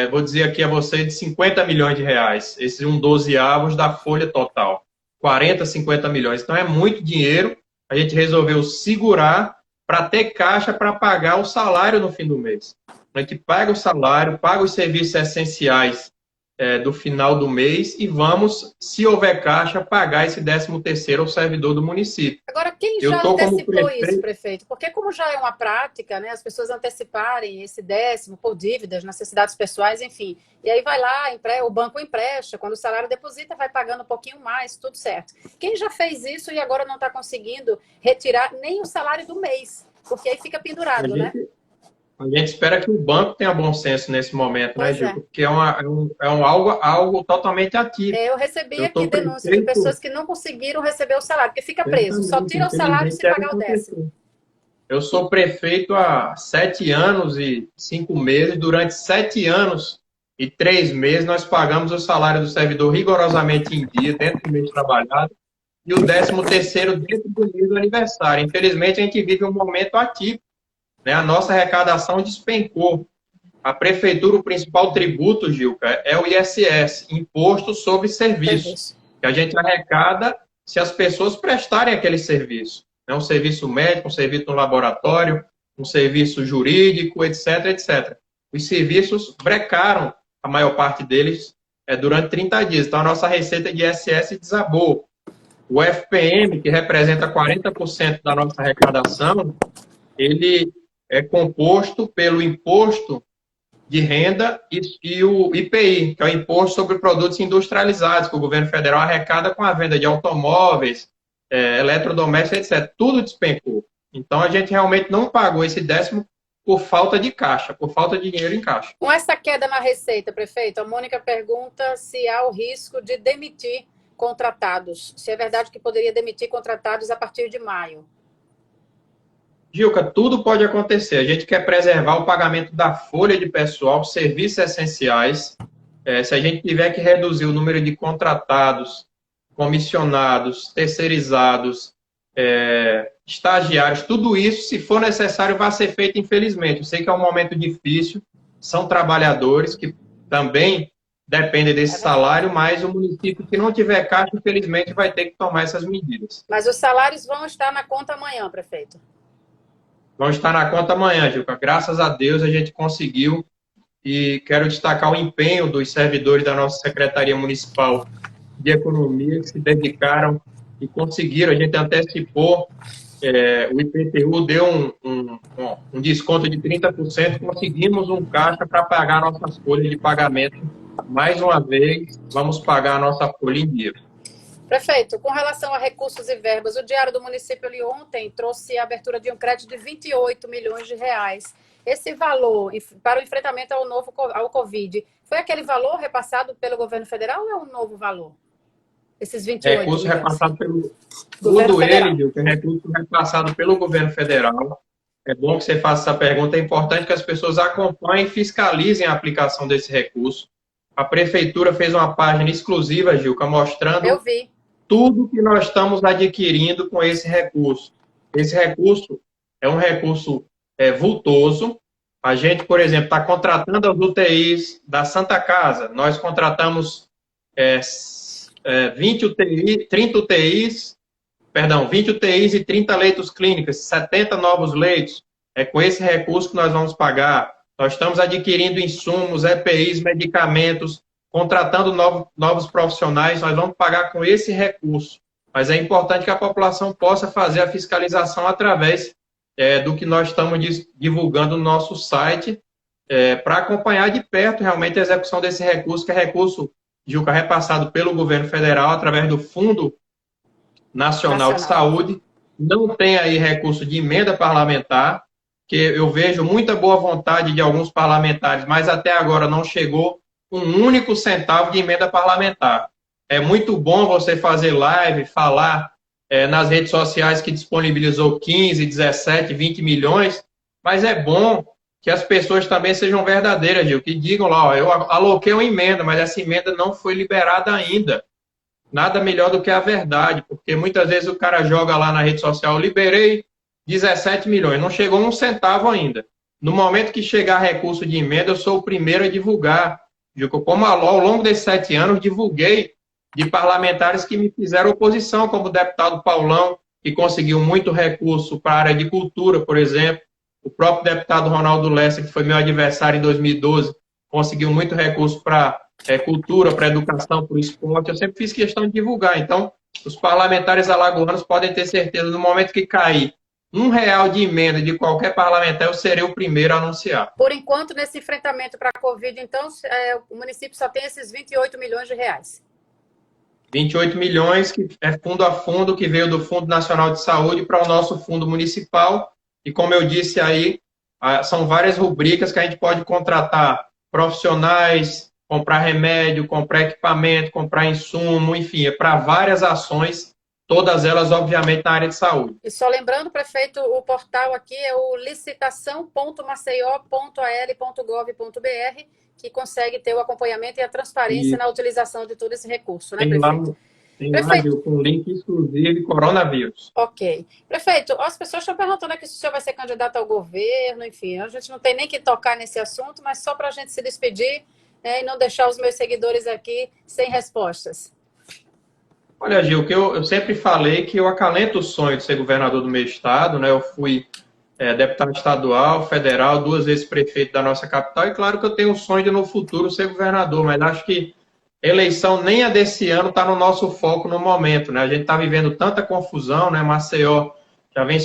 vou dizer aqui a você, de 50 milhões de reais, esses 1/12 da folha total, 40, 50 milhões. Então é muito dinheiro, a gente resolveu segurar para ter caixa para pagar o salário no fim do mês. A gente paga o salário, paga os serviços essenciais do final do mês e vamos, se houver caixa, pagar esse 13º ao servidor do município. Agora, quem já antecipou isso, prefeito? Porque como já é uma prática, né, as pessoas anteciparem esse 10º por dívidas, necessidades pessoais, enfim. E aí vai lá, o banco empresta, quando o salário deposita, vai pagando um pouquinho mais, tudo certo. Quem já fez isso e agora não está conseguindo retirar nem o salário do mês? Porque aí fica pendurado, né? A gente espera que o banco tenha bom senso nesse momento, né, Gil? Porque é algo totalmente ativo. Eu recebi aqui denúncia de pessoas que não conseguiram receber o salário, porque fica preso. Só tira o salário se pagar o 10º. Eu sou prefeito há 7 anos e 5 meses. Durante 7 anos e 3 meses, nós pagamos o salário do servidor rigorosamente em dia, dentro do mês trabalhado, e o 13º dentro do mês do aniversário. Infelizmente, a gente vive um momento ativo. A nossa arrecadação despencou. A prefeitura, o principal tributo, Gilca, é o ISS, Imposto sobre Serviço, que a gente arrecada se as pessoas prestarem aquele serviço. Um serviço médico, um serviço no laboratório, um serviço jurídico, etc, etc. Os serviços brecaram, a maior parte deles, durante 30 dias. Então, a nossa receita de ISS desabou. O FPM, que representa 40% da nossa arrecadação, ele é composto pelo imposto de renda e o IPI, que é o Imposto sobre Produtos Industrializados, que o governo federal arrecada com a venda de automóveis, eletrodomésticos, etc. Tudo despencou. Então, a gente realmente não pagou esse 10º por falta de caixa, por falta de dinheiro em caixa. Com essa queda na receita, prefeito, a Mônica pergunta se há o risco de demitir contratados. Se é verdade que poderia demitir contratados a partir de maio. Gilca, tudo pode acontecer. A gente quer preservar o pagamento da folha de pessoal, serviços essenciais. Se a gente tiver que reduzir o número de contratados, comissionados, terceirizados, estagiários, tudo isso, se for necessário, vai ser feito, infelizmente. Eu sei que é um momento difícil, são trabalhadores que também dependem desse salário, mas o município que não tiver caixa, infelizmente, vai ter que tomar essas medidas. Mas os salários vão estar na conta amanhã, prefeito? Vão estar na conta amanhã, Gilca. Graças a Deus a gente conseguiu, e quero destacar o empenho dos servidores da nossa Secretaria Municipal de Economia, que se dedicaram e conseguiram. A gente antecipou, o IPTU deu um desconto de 30%, conseguimos um caixa para pagar nossas folhas de pagamento. Mais uma vez, vamos pagar a nossa folha em dia. Prefeito, com relação a recursos e verbas, o Diário do Município ali ontem trouxe a abertura de um crédito de 28 milhões de reais. Esse valor para o enfrentamento ao Covid, foi aquele valor repassado pelo governo federal ou é um novo valor? Esses 28 recurso milhões? Repassado pelo governo federal. Recurso repassado pelo governo federal. É bom que você faça essa pergunta. É importante que as pessoas acompanhem e fiscalizem a aplicação desse recurso. A prefeitura fez uma página exclusiva, Gilca, mostrando tudo que nós estamos adquirindo com esse recurso. Esse recurso é um recurso vultoso. A gente, por exemplo, está contratando as UTIs da Santa Casa. Nós contratamos 20 UTIs e 30 leitos clínicos, 70 novos leitos. É com esse recurso que nós vamos pagar. Nós estamos adquirindo insumos, EPIs, medicamentos, contratando novos profissionais. Nós vamos pagar com esse recurso. Mas é importante que a população possa fazer a fiscalização através do que nós estamos divulgando no nosso site, para acompanhar de perto realmente a execução desse recurso, que é recurso, Gilca, repassado pelo governo federal através do Fundo Nacional de Saúde. Não tem aí recurso de emenda parlamentar, que eu vejo muita boa vontade de alguns parlamentares, mas até agora não chegou um único centavo de emenda parlamentar. É muito bom você fazer live, falar nas redes sociais que disponibilizou 15, 17, 20 milhões, mas é bom que as pessoas também sejam verdadeiras, Gil, que digam lá, ó, eu aloquei uma emenda, mas essa emenda não foi liberada ainda. Nada melhor do que a verdade, porque muitas vezes o cara joga lá na rede social, liberei 17 milhões, não chegou um centavo ainda. No momento que chegar recurso de emenda, eu sou o primeiro a divulgar. Como ao longo desses 7 anos, divulguei de parlamentares que me fizeram oposição, como o deputado Paulão, que conseguiu muito recurso para a área de cultura, por exemplo. O próprio deputado Ronaldo Lessa, que foi meu adversário em 2012, conseguiu muito recurso para cultura, para educação, para o esporte. Eu sempre fiz questão de divulgar. Então, os parlamentares alagoanos podem ter certeza, no momento que cair R$1 de emenda de qualquer parlamentar, eu serei o primeiro a anunciar. Por enquanto, nesse enfrentamento para a Covid, então, o município só tem esses 28 milhões de reais. 28 milhões, que é fundo a fundo, que veio do Fundo Nacional de Saúde para o nosso fundo municipal. E como eu disse aí, são várias rubricas que a gente pode contratar profissionais, comprar remédio, comprar equipamento, comprar insumo, enfim, é para várias ações, todas elas, obviamente, na área de saúde. E só lembrando, prefeito, o portal aqui é o licitação.maceió.al.gov.br, que consegue ter o acompanhamento e a transparência na utilização de todo esse recurso, né, prefeito? Tem lá, Gil, com link exclusivo de coronavírus. Ok. Prefeito, as pessoas estão perguntando aqui se o senhor vai ser candidato ao governo, enfim, a gente não tem nem que tocar nesse assunto, mas só para a gente se despedir, e não deixar os meus seguidores aqui sem respostas. Olha, Gil, que eu sempre falei que eu acalento o sonho de ser governador do meu estado, né? Eu fui deputado estadual, federal, 2 vezes prefeito da nossa capital, e claro que eu tenho o sonho de no futuro ser governador, mas acho que eleição nem a desse ano está no nosso foco no momento, né? A gente está vivendo tanta confusão, né? Maceió já vinha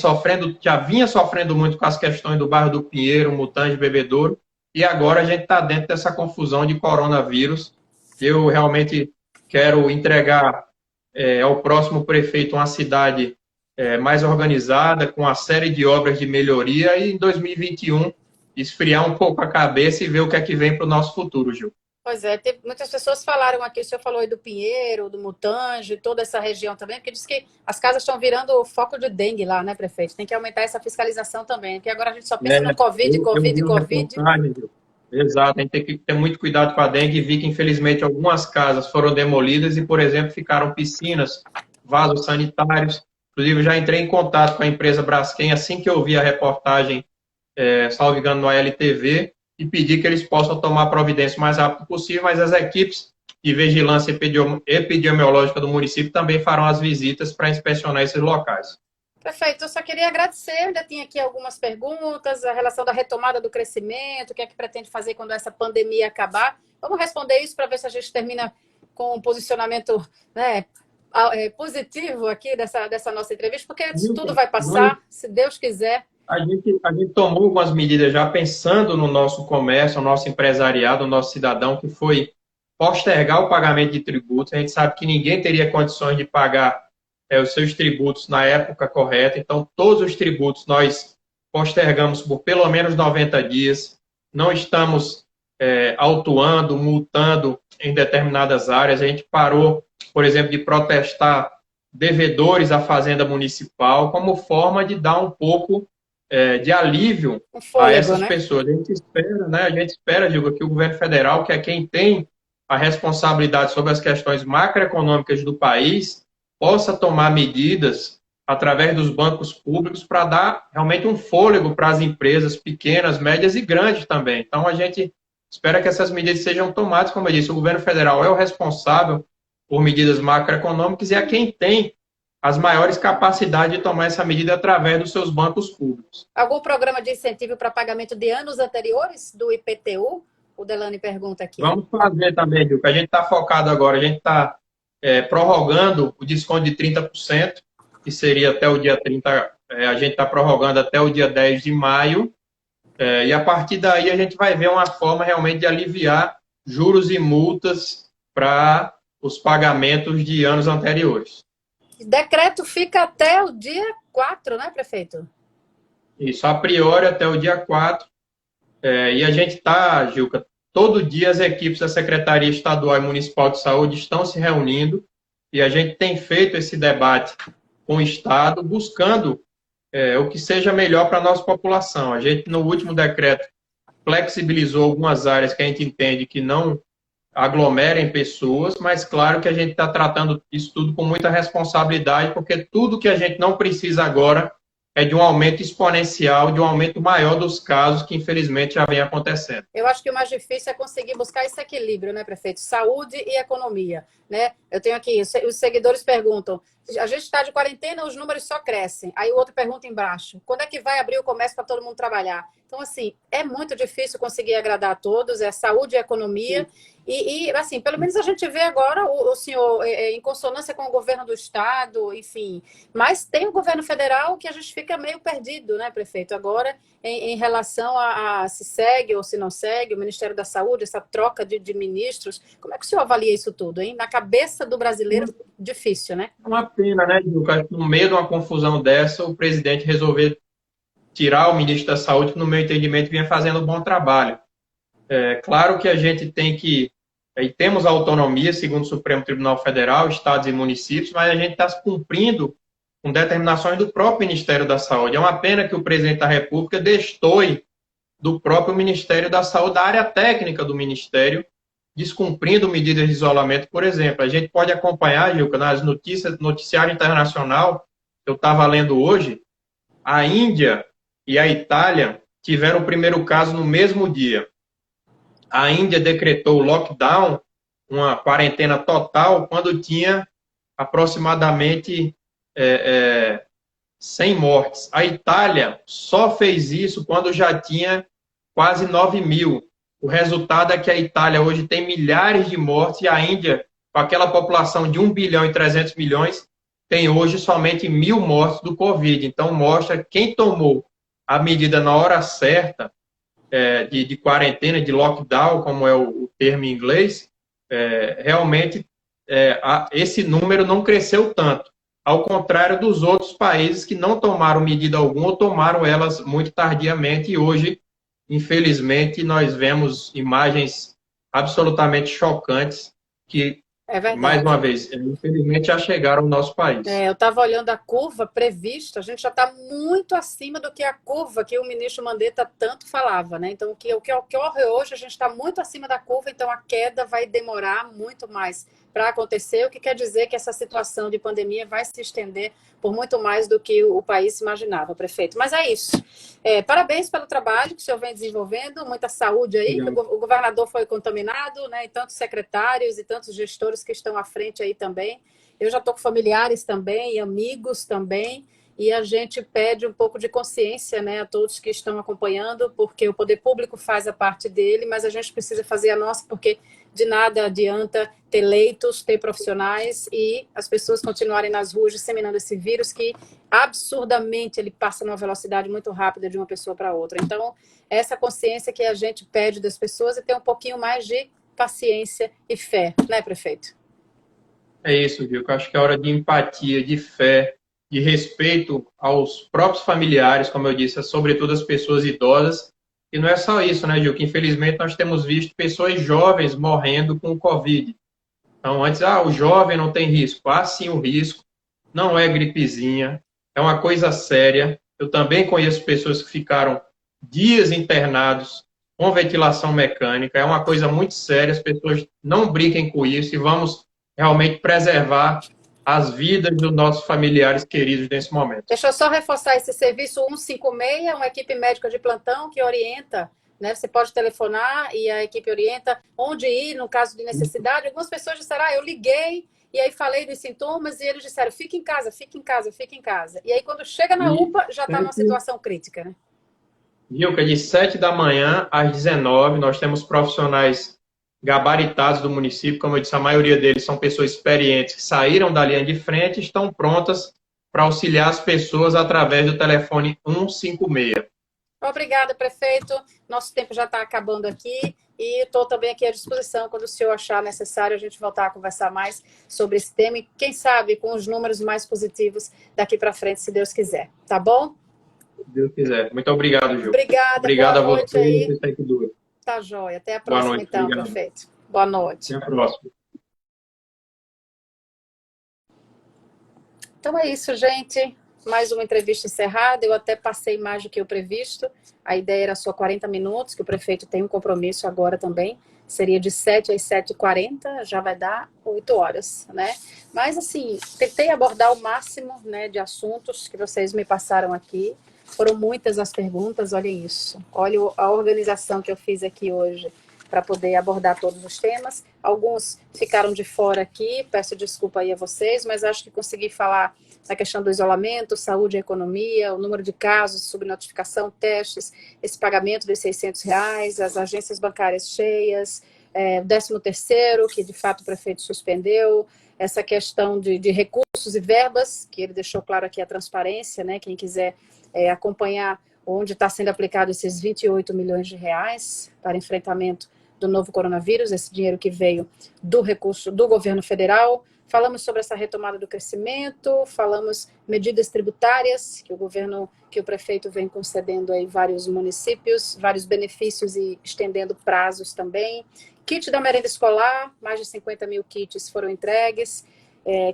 sofrendo muito com as questões do bairro do Pinheiro, Mutange, Bebedouro, e agora a gente está dentro dessa confusão de coronavírus. Eu realmente quero entregar ao próximo prefeito uma cidade mais organizada, com uma série de obras de melhoria, e em 2021 esfriar um pouco a cabeça e ver o que é que vem para o nosso futuro, Gil. Pois é, muitas pessoas falaram aqui, o senhor falou aí do Pinheiro, do Mutange, toda essa região também, porque diz que as casas estão virando foco de dengue lá, né, prefeito? Tem que aumentar essa fiscalização também, porque agora a gente só pensa no Covid. Exato, a gente tem que ter muito cuidado com a dengue e vi que, infelizmente, algumas casas foram demolidas e, por exemplo, ficaram piscinas, vasos sanitários. Inclusive, eu já entrei em contato com a empresa Braskem assim que eu vi a reportagem, salvo engano, no ALTV, e pedi que eles possam tomar providência o mais rápido possível, mas as equipes de vigilância epidemiológica do município também farão as visitas para inspecionar esses locais. Perfeito, eu só queria agradecer, ainda tinha aqui algumas perguntas, a relação da retomada do crescimento, o que é que pretende fazer quando essa pandemia acabar. Vamos responder isso para ver se a gente termina com um posicionamento, né, positivo aqui dessa nossa entrevista, porque isso tudo vai passar, se Deus quiser. A gente tomou algumas medidas já pensando no nosso comércio, no nosso empresariado, no nosso cidadão, que foi postergar o pagamento de tributos. A gente sabe que ninguém teria condições de pagar os seus tributos na época correta, então todos os tributos nós postergamos por pelo menos 90 dias, não estamos autuando, multando em determinadas áreas, a gente parou, por exemplo, de protestar devedores à Fazenda Municipal como forma de dar um pouco de alívio a essas pessoas. A gente espera, digo, que o governo federal, que é quem tem a responsabilidade sobre as questões macroeconômicas do país, possa tomar medidas através dos bancos públicos para dar realmente um fôlego para as empresas pequenas, médias e grandes também. Então, a gente espera que essas medidas sejam tomadas. Como eu disse, o governo federal é o responsável por medidas macroeconômicas e é quem tem as maiores capacidades de tomar essa medida através dos seus bancos públicos. Algum programa de incentivo para pagamento de anos anteriores do IPTU? O Delane pergunta aqui. Vamos fazer também, Gil, que a gente está focado agora, a gente está prorrogando o desconto de 30%, que seria até o dia 30, a gente está prorrogando até o dia 10 de maio, e a partir daí a gente vai ver uma forma realmente de aliviar juros e multas para os pagamentos de anos anteriores. Decreto fica até o dia 4, né, prefeito? Isso, a priori até o dia 4. E a gente está, Gilca, todo dia as equipes da Secretaria Estadual e Municipal de Saúde estão se reunindo e a gente tem feito esse debate com o Estado, buscando o que seja melhor para a nossa população. A gente, no último decreto, flexibilizou algumas áreas que a gente entende que não aglomerem pessoas, mas claro que a gente está tratando isso tudo com muita responsabilidade, porque tudo que a gente não precisa agora é de um aumento exponencial, de um aumento maior dos casos que infelizmente já vem acontecendo. Eu acho que o mais difícil é conseguir buscar esse equilíbrio, né, prefeito? Saúde e economia, né? Eu tenho aqui, os seguidores perguntam, a gente está de quarentena, os números só crescem. Aí o outro pergunta embaixo, quando é que vai abrir o comércio para todo mundo trabalhar? Então, assim, é muito difícil conseguir agradar a todos, é saúde e economia. E, assim, pelo menos a gente vê agora o senhor em consonância com o governo do estado, enfim. Mas tem o governo federal que a gente fica meio perdido, né, prefeito? Agora, em relação a se segue ou se não segue, o Ministério da Saúde, essa troca de ministros. Como é que o senhor avalia isso tudo, hein? Na cabeça do brasileiro, difícil, né? É uma pena, né, Juca? No meio de uma confusão dessa, o presidente resolveu tirar o ministro da Saúde, que, no meu entendimento, vinha fazendo um bom trabalho. Claro que a gente tem que, e temos autonomia, segundo o Supremo Tribunal Federal, estados e municípios, mas a gente está cumprindo com determinações do próprio Ministério da Saúde. É uma pena que o presidente da República destoe do próprio Ministério da Saúde, da área técnica do Ministério, descumprindo medidas de isolamento, por exemplo. A gente pode acompanhar, Gilca, nas notícias, noticiário internacional, eu estava lendo hoje, a Índia e a Itália tiveram o primeiro caso no mesmo dia. A Índia decretou lockdown, uma quarentena total, quando tinha aproximadamente 100 mortes. A Itália só fez isso quando já tinha quase 9 mil. O resultado é que a Itália hoje tem milhares de mortes e a Índia, com aquela população de 1 bilhão e 300 milhões, tem hoje somente 1.000 mortes do Covid. Então, mostra quem tomou a medida na hora certa de quarentena, de lockdown, como é o termo em inglês, realmente esse número não cresceu tanto. Ao contrário dos outros países que não tomaram medida alguma ou tomaram elas muito tardiamente e hoje, infelizmente, nós vemos imagens absolutamente chocantes que É Mais uma verdade. vez, infelizmente já chegaram ao nosso país. Eu estava olhando a curva prevista, a gente já está muito acima do que a curva que o ministro Mandetta tanto falava, né? Então, o que ocorre hoje, a gente está muito acima da curva, então a queda vai demorar muito mais para acontecer, o que quer dizer que essa situação de pandemia vai se estender por muito mais do que o país imaginava, prefeito. Mas é isso. Parabéns pelo trabalho que o senhor vem desenvolvendo, muita saúde aí, que Obrigado. o governador foi contaminado, né? E tantos secretários e tantos gestores que estão à frente aí também. Eu já estou com familiares também, amigos também, e a gente pede um pouco de consciência, né, a todos que estão acompanhando, porque o poder público faz a parte dele, mas a gente precisa fazer a nossa, porque de nada adianta ter leitos, ter profissionais e as pessoas continuarem nas ruas disseminando esse vírus que absurdamente ele passa numa velocidade muito rápida de uma pessoa para outra. Então, essa consciência que a gente pede das pessoas é ter um pouquinho mais de paciência e fé, né, prefeito? É isso, viu? Eu acho que é hora de empatia, de fé, de respeito aos próprios familiares, como eu disse, sobretudo as pessoas idosas. E não é só isso, né, Gil? Que infelizmente nós temos visto pessoas jovens morrendo com o Covid. Então, antes, o jovem não tem risco. Há sim o risco, não é gripezinha, é uma coisa séria. Eu também conheço pessoas que ficaram dias internados com ventilação mecânica, é uma coisa muito séria, as pessoas não brinquem com isso e vamos realmente preservar as vidas dos nossos familiares queridos nesse momento. Deixa eu só reforçar esse serviço 156, uma equipe médica de plantão que orienta, né? Você pode telefonar e a equipe orienta onde ir no caso de necessidade. Algumas pessoas disseram, eu liguei e aí falei dos sintomas e eles disseram, fique em casa, fique em casa, fique em casa. E aí quando chega na E UPA, já está numa situação crítica, né? Vilca, de 7 da manhã às 19, nós temos profissionais gabaritados do município, como eu disse, a maioria deles são pessoas experientes que saíram da linha de frente e estão prontas para auxiliar as pessoas através do telefone 156. Obrigada, prefeito. Nosso tempo já está acabando aqui e estou também aqui à disposição quando o senhor achar necessário a gente voltar a conversar mais sobre esse tema e, quem sabe, com os números mais positivos daqui para frente, se Deus quiser. Tá bom? Se Deus quiser. Muito obrigado, Gil. Obrigada, boa Obrigado a você noite e aí. você que dura. Tá joia. Até a Boa próxima, noite. então, Obrigado. prefeito. Boa Até noite. a próxima. Então é isso, gente. Mais uma entrevista encerrada. Eu até passei mais do que o previsto. A ideia era só 40 minutos, que o prefeito tem um compromisso agora também. Seria de 7 às 7h40, já vai dar 8 horas, né? Mas, assim, tentei abordar o máximo, né, de assuntos que vocês me passaram aqui. Foram muitas as perguntas, olhem isso. Olha a organização que eu fiz aqui hoje para poder abordar todos os temas. Alguns ficaram de fora aqui, peço desculpa aí a vocês, mas acho que consegui falar da questão do isolamento, saúde e economia, o número de casos, subnotificação, testes, esse pagamento dos R$ 600, as agências bancárias cheias, 13º, que de fato o prefeito suspendeu, essa questão de recursos e verbas, que ele deixou claro aqui a transparência, né? Quem quiser acompanhar onde está sendo aplicado esses R$ 28 milhões para enfrentamento do novo coronavírus, esse dinheiro que veio do recurso do governo federal. Falamos sobre essa retomada do crescimento, falamos medidas tributárias que o prefeito vem concedendo aí vários municípios, vários benefícios e estendendo prazos também. Kit da merenda escolar, mais de 50 mil kits foram entregues.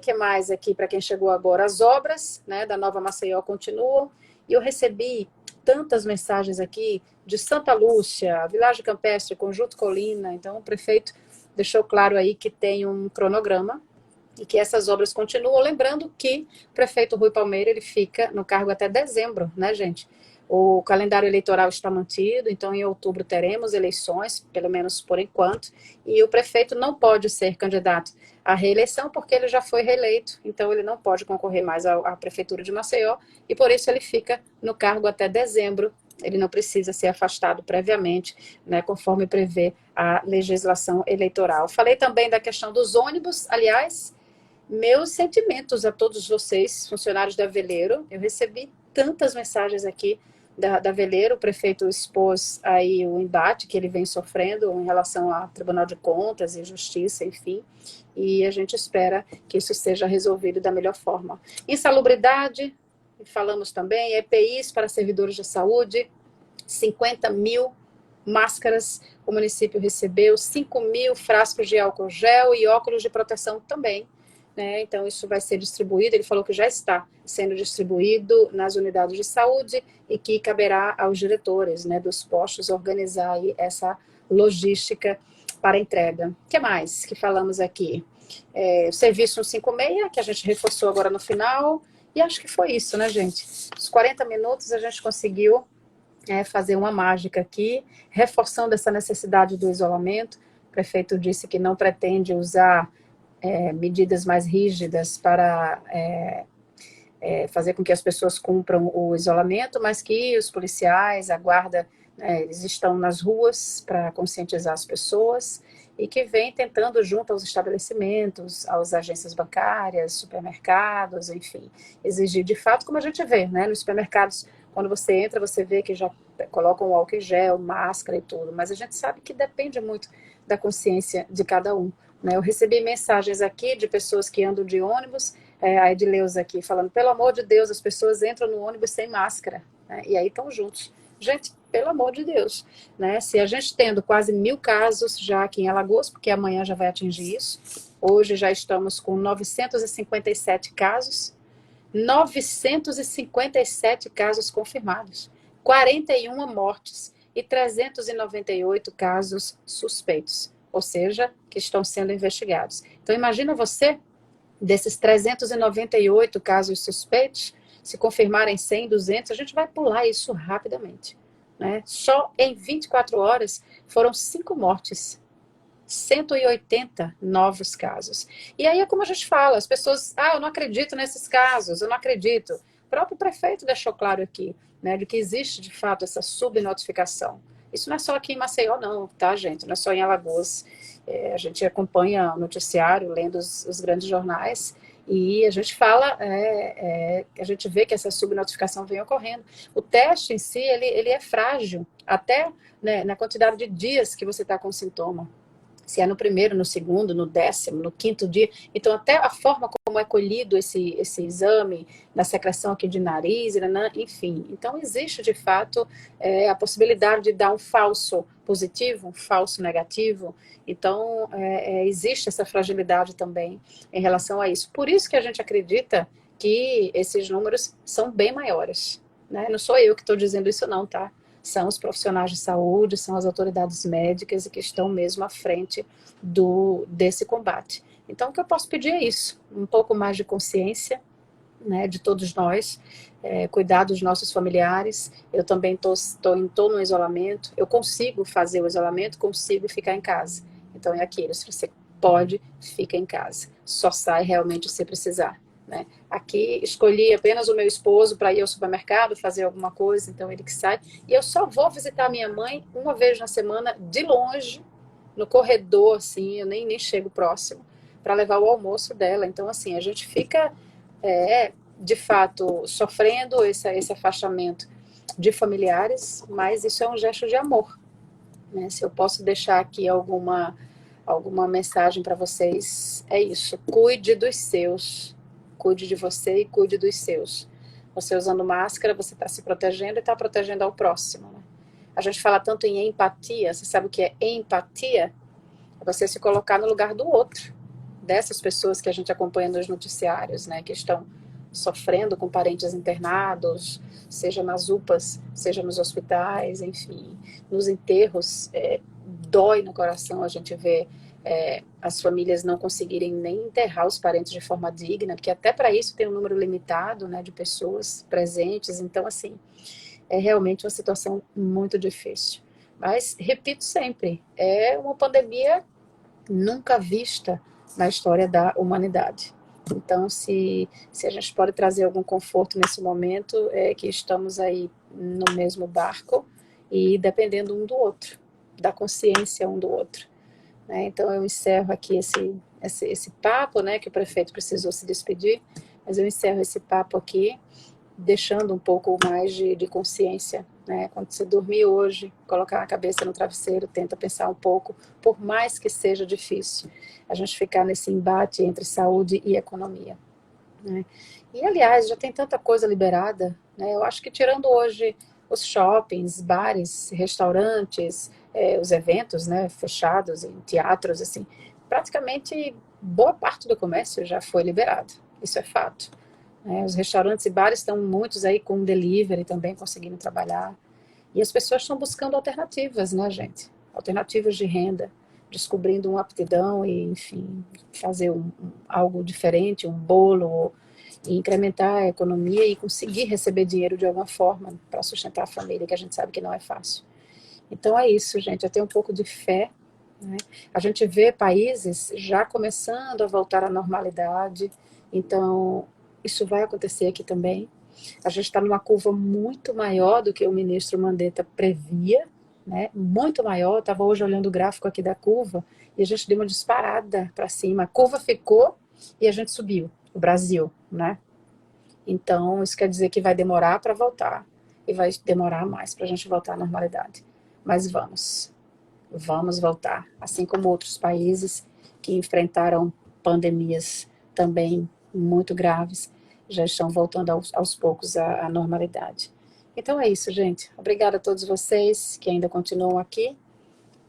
Que mais aqui para quem chegou agora? As obras, né, da Nova Maceió continuam. E eu recebi tantas mensagens aqui de Santa Lúcia, Vilagem Campestre, Conjunto Colina. Então, o prefeito deixou claro aí que tem um cronograma e que essas obras continuam. Lembrando que o prefeito Rui Palmeira ele fica no cargo até dezembro, né, gente? O calendário eleitoral está mantido, então em outubro teremos eleições, pelo menos por enquanto, e o prefeito não pode ser candidato à reeleição porque ele já foi reeleito, então ele não pode concorrer mais à prefeitura de Maceió, e por isso ele fica no cargo até dezembro. Ele não precisa ser afastado previamente, né, conforme prevê a legislação eleitoral. Falei também da questão dos ônibus, aliás, meus sentimentos a todos vocês, funcionários da Veleiro. Eu recebi tantas mensagens aqui da Veleiro. O prefeito expôs aí o embate que ele vem sofrendo em relação ao Tribunal de Contas e Justiça, enfim, e a gente espera que isso seja resolvido da melhor forma. Insalubridade, falamos também, EPIs para servidores de saúde, 50 mil máscaras, o município recebeu 5.000 frascos de álcool gel e óculos de proteção também, né? Então, isso vai ser distribuído, ele falou que já está sendo distribuído nas unidades de saúde e que caberá aos diretores, né, dos postos organizar aí essa logística para entrega. O que mais que falamos aqui? O serviço 156, que a gente reforçou agora no final, e acho que foi isso, né, gente? Os 40 minutos a gente conseguiu fazer uma mágica aqui, reforçando essa necessidade do isolamento. O prefeito disse que não pretende usar medidas mais rígidas para fazer com que as pessoas cumpram o isolamento, mas que os policiais, a guarda, eles estão nas ruas para conscientizar as pessoas e que vem tentando, junto aos estabelecimentos, às agências bancárias, supermercados, enfim, exigir de fato, como a gente vê, né, nos supermercados, quando você entra, você vê que já colocam álcool em gel, máscara e tudo, mas a gente sabe que depende muito da consciência de cada um, né? Eu recebi mensagens aqui de pessoas que andam de ônibus, a Edileuza aqui, falando, pelo amor de Deus, as pessoas entram no ônibus sem máscara, né? E aí estão juntos. Gente, pelo amor de Deus, né? Se a gente tendo quase 1.000 casos já aqui em Alagoas, porque amanhã já vai atingir isso, hoje já estamos com 957 casos, 957 casos confirmados, 41 mortes e 398 casos suspeitos, ou seja, que estão sendo investigados. Então, imagina você, desses 398 casos suspeitos, se confirmarem 100, 200, a gente vai pular isso rapidamente, né? Só em 24 horas foram 5 mortes, 180 novos casos. E aí é como a gente fala, as pessoas, eu não acredito nesses casos, eu não acredito. O próprio prefeito deixou claro aqui, né, de que existe de fato essa subnotificação. Isso não é só aqui em Maceió não, tá, gente? Não é só em Alagoas. A gente acompanha o noticiário, lendo os grandes jornais, e a gente fala, a gente vê que essa subnotificação vem ocorrendo. O teste em si, ele é frágil, até, né, na quantidade de dias que você está com sintoma. Se é no primeiro, no segundo, no 10º, no 5º dia. Então, até a forma como é colhido esse exame, na secreção aqui de nariz, enfim. Então, existe, de fato, a possibilidade de dar um falso positivo, um falso negativo. Então, existe essa fragilidade também em relação a isso. Por isso que a gente acredita que esses números são bem maiores, né? Não sou eu que estou dizendo isso não, tá? São os profissionais de saúde, são as autoridades médicas e que estão mesmo à frente desse combate. Então, o que eu posso pedir é isso, um pouco mais de consciência, né, de todos nós, cuidar dos nossos familiares. Eu também estou no isolamento, eu consigo fazer o isolamento, consigo ficar em casa. Então, é aquilo, se você pode, fica em casa. Só sai realmente se precisar. Né? Aqui escolhi apenas o meu esposo para ir ao supermercado fazer alguma coisa, então ele que sai, e eu só vou visitar minha mãe uma vez na semana, de longe, no corredor, assim, eu nem chego próximo, para levar o almoço dela. Então, assim, a gente fica, de fato, sofrendo esse afastamento de familiares, mas isso é um gesto de amor, né? Se eu posso deixar aqui alguma mensagem para vocês, é isso, cuide dos seus. Cuide de você e cuide dos seus. Você usando máscara, você está se protegendo e está protegendo ao próximo, né? A gente fala tanto em empatia. Você sabe o que é empatia? É você se colocar no lugar do outro. Dessas pessoas que a gente acompanha nos noticiários, né? Que estão sofrendo com parentes internados, seja nas UPAs, seja nos hospitais, enfim. Nos enterros, dói no coração a gente ver as famílias não conseguirem nem enterrar os parentes de forma digna, porque até para isso tem um número limitado, né, de pessoas presentes. Então, assim, é realmente uma situação muito difícil. Mas, repito sempre, é uma pandemia nunca vista na história da humanidade. Então, se a gente pode trazer algum conforto nesse momento, é que estamos aí no mesmo barco e dependendo um do outro, da consciência um do outro. Então, eu encerro aqui esse papo, né, que o prefeito precisou se despedir, mas eu encerro esse papo aqui, deixando um pouco mais de consciência, né? Quando você dormir hoje, colocar a cabeça no travesseiro, tenta pensar um pouco, por mais que seja difícil, a gente ficar nesse embate entre saúde e economia, né? E, aliás, já tem tanta coisa liberada, né? Eu acho que tirando hoje os shoppings, bares, restaurantes, os eventos, né, fechados em teatros, assim, praticamente boa parte do comércio já foi liberado. Isso é fato. Os restaurantes e bares estão muitos aí com delivery também conseguindo trabalhar. E as pessoas estão buscando alternativas, né, gente? Alternativas de renda, descobrindo uma aptidão e, enfim, fazer algo diferente, um bolo, e incrementar a economia e conseguir receber dinheiro de alguma forma para sustentar a família, que a gente sabe que não é fácil. Então é isso, gente. Eu tenho um pouco de fé, né? A gente vê países já começando a voltar à normalidade, então isso vai acontecer aqui também. A gente está numa curva muito maior do que o ministro Mandetta previa, né? Muito maior. Estava hoje olhando o gráfico aqui da curva e a gente deu uma disparada para cima. A curva ficou e a gente subiu, o Brasil, né? Então, isso quer dizer que vai demorar para voltar e vai demorar mais para a gente voltar à normalidade. Mas vamos voltar, assim como outros países que enfrentaram pandemias também muito graves, já estão voltando aos poucos à normalidade. Então é isso, gente. Obrigada a todos vocês que ainda continuam aqui.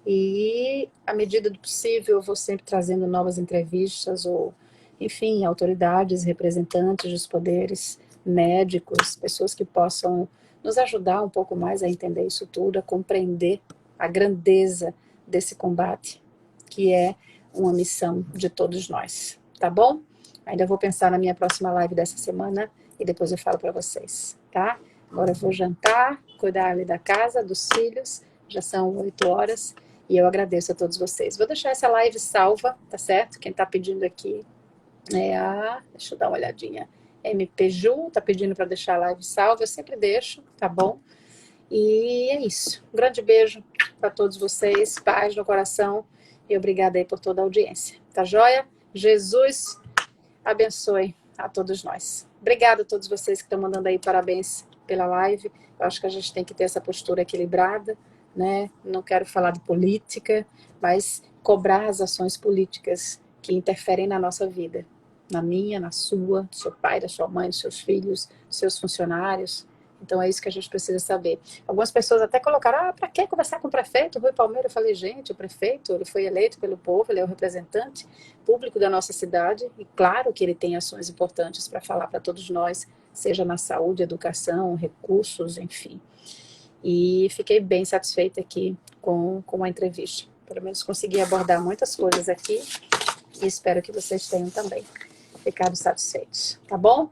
E, à medida do possível, eu vou sempre trazendo novas entrevistas ou, enfim, autoridades, representantes dos poderes, médicos, pessoas que possam nos ajudar um pouco mais a entender isso tudo, a compreender a grandeza desse combate, que é uma missão de todos nós, tá bom? Ainda vou pensar na minha próxima live dessa semana e depois eu falo para vocês, tá? Agora eu vou jantar, cuidar ali da casa, dos filhos, já são 8 horas e eu agradeço a todos vocês. Vou deixar essa live salva, tá certo? Quem tá pedindo aqui deixa eu dar uma olhadinha, MP Ju tá pedindo para deixar a live salva, eu sempre deixo, tá bom? E é isso. Um grande beijo para todos vocês, paz no coração e obrigada aí por toda a audiência. Tá joia? Jesus abençoe a todos nós. Obrigada a todos vocês que estão mandando aí parabéns pela live. Eu acho que a gente tem que ter essa postura equilibrada, né? Não quero falar de política, mas cobrar as ações políticas que interferem na nossa vida. Na minha, na sua, do seu pai, da sua mãe, dos seus filhos, dos seus funcionários. Então é isso que a gente precisa saber. Algumas pessoas até colocaram, para que conversar com o prefeito, Rui Palmeira? Eu falei, gente, o prefeito, ele foi eleito pelo povo, ele é o representante público da nossa cidade, e claro que ele tem ações importantes para falar para todos nós, seja na saúde, educação, recursos, enfim. E fiquei bem satisfeita aqui com a entrevista. Pelo menos consegui abordar muitas coisas aqui, e espero que vocês tenham também ficado satisfeitos, tá bom?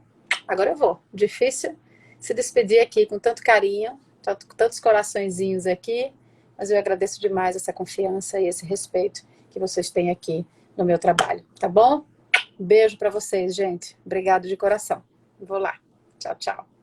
Agora eu vou. Difícil se despedir aqui com tanto carinho, tantos coraçõezinhos aqui, mas eu agradeço demais essa confiança e esse respeito que vocês têm aqui no meu trabalho, tá bom? Um beijo para vocês, gente. Obrigado de coração. Vou lá. Tchau, tchau.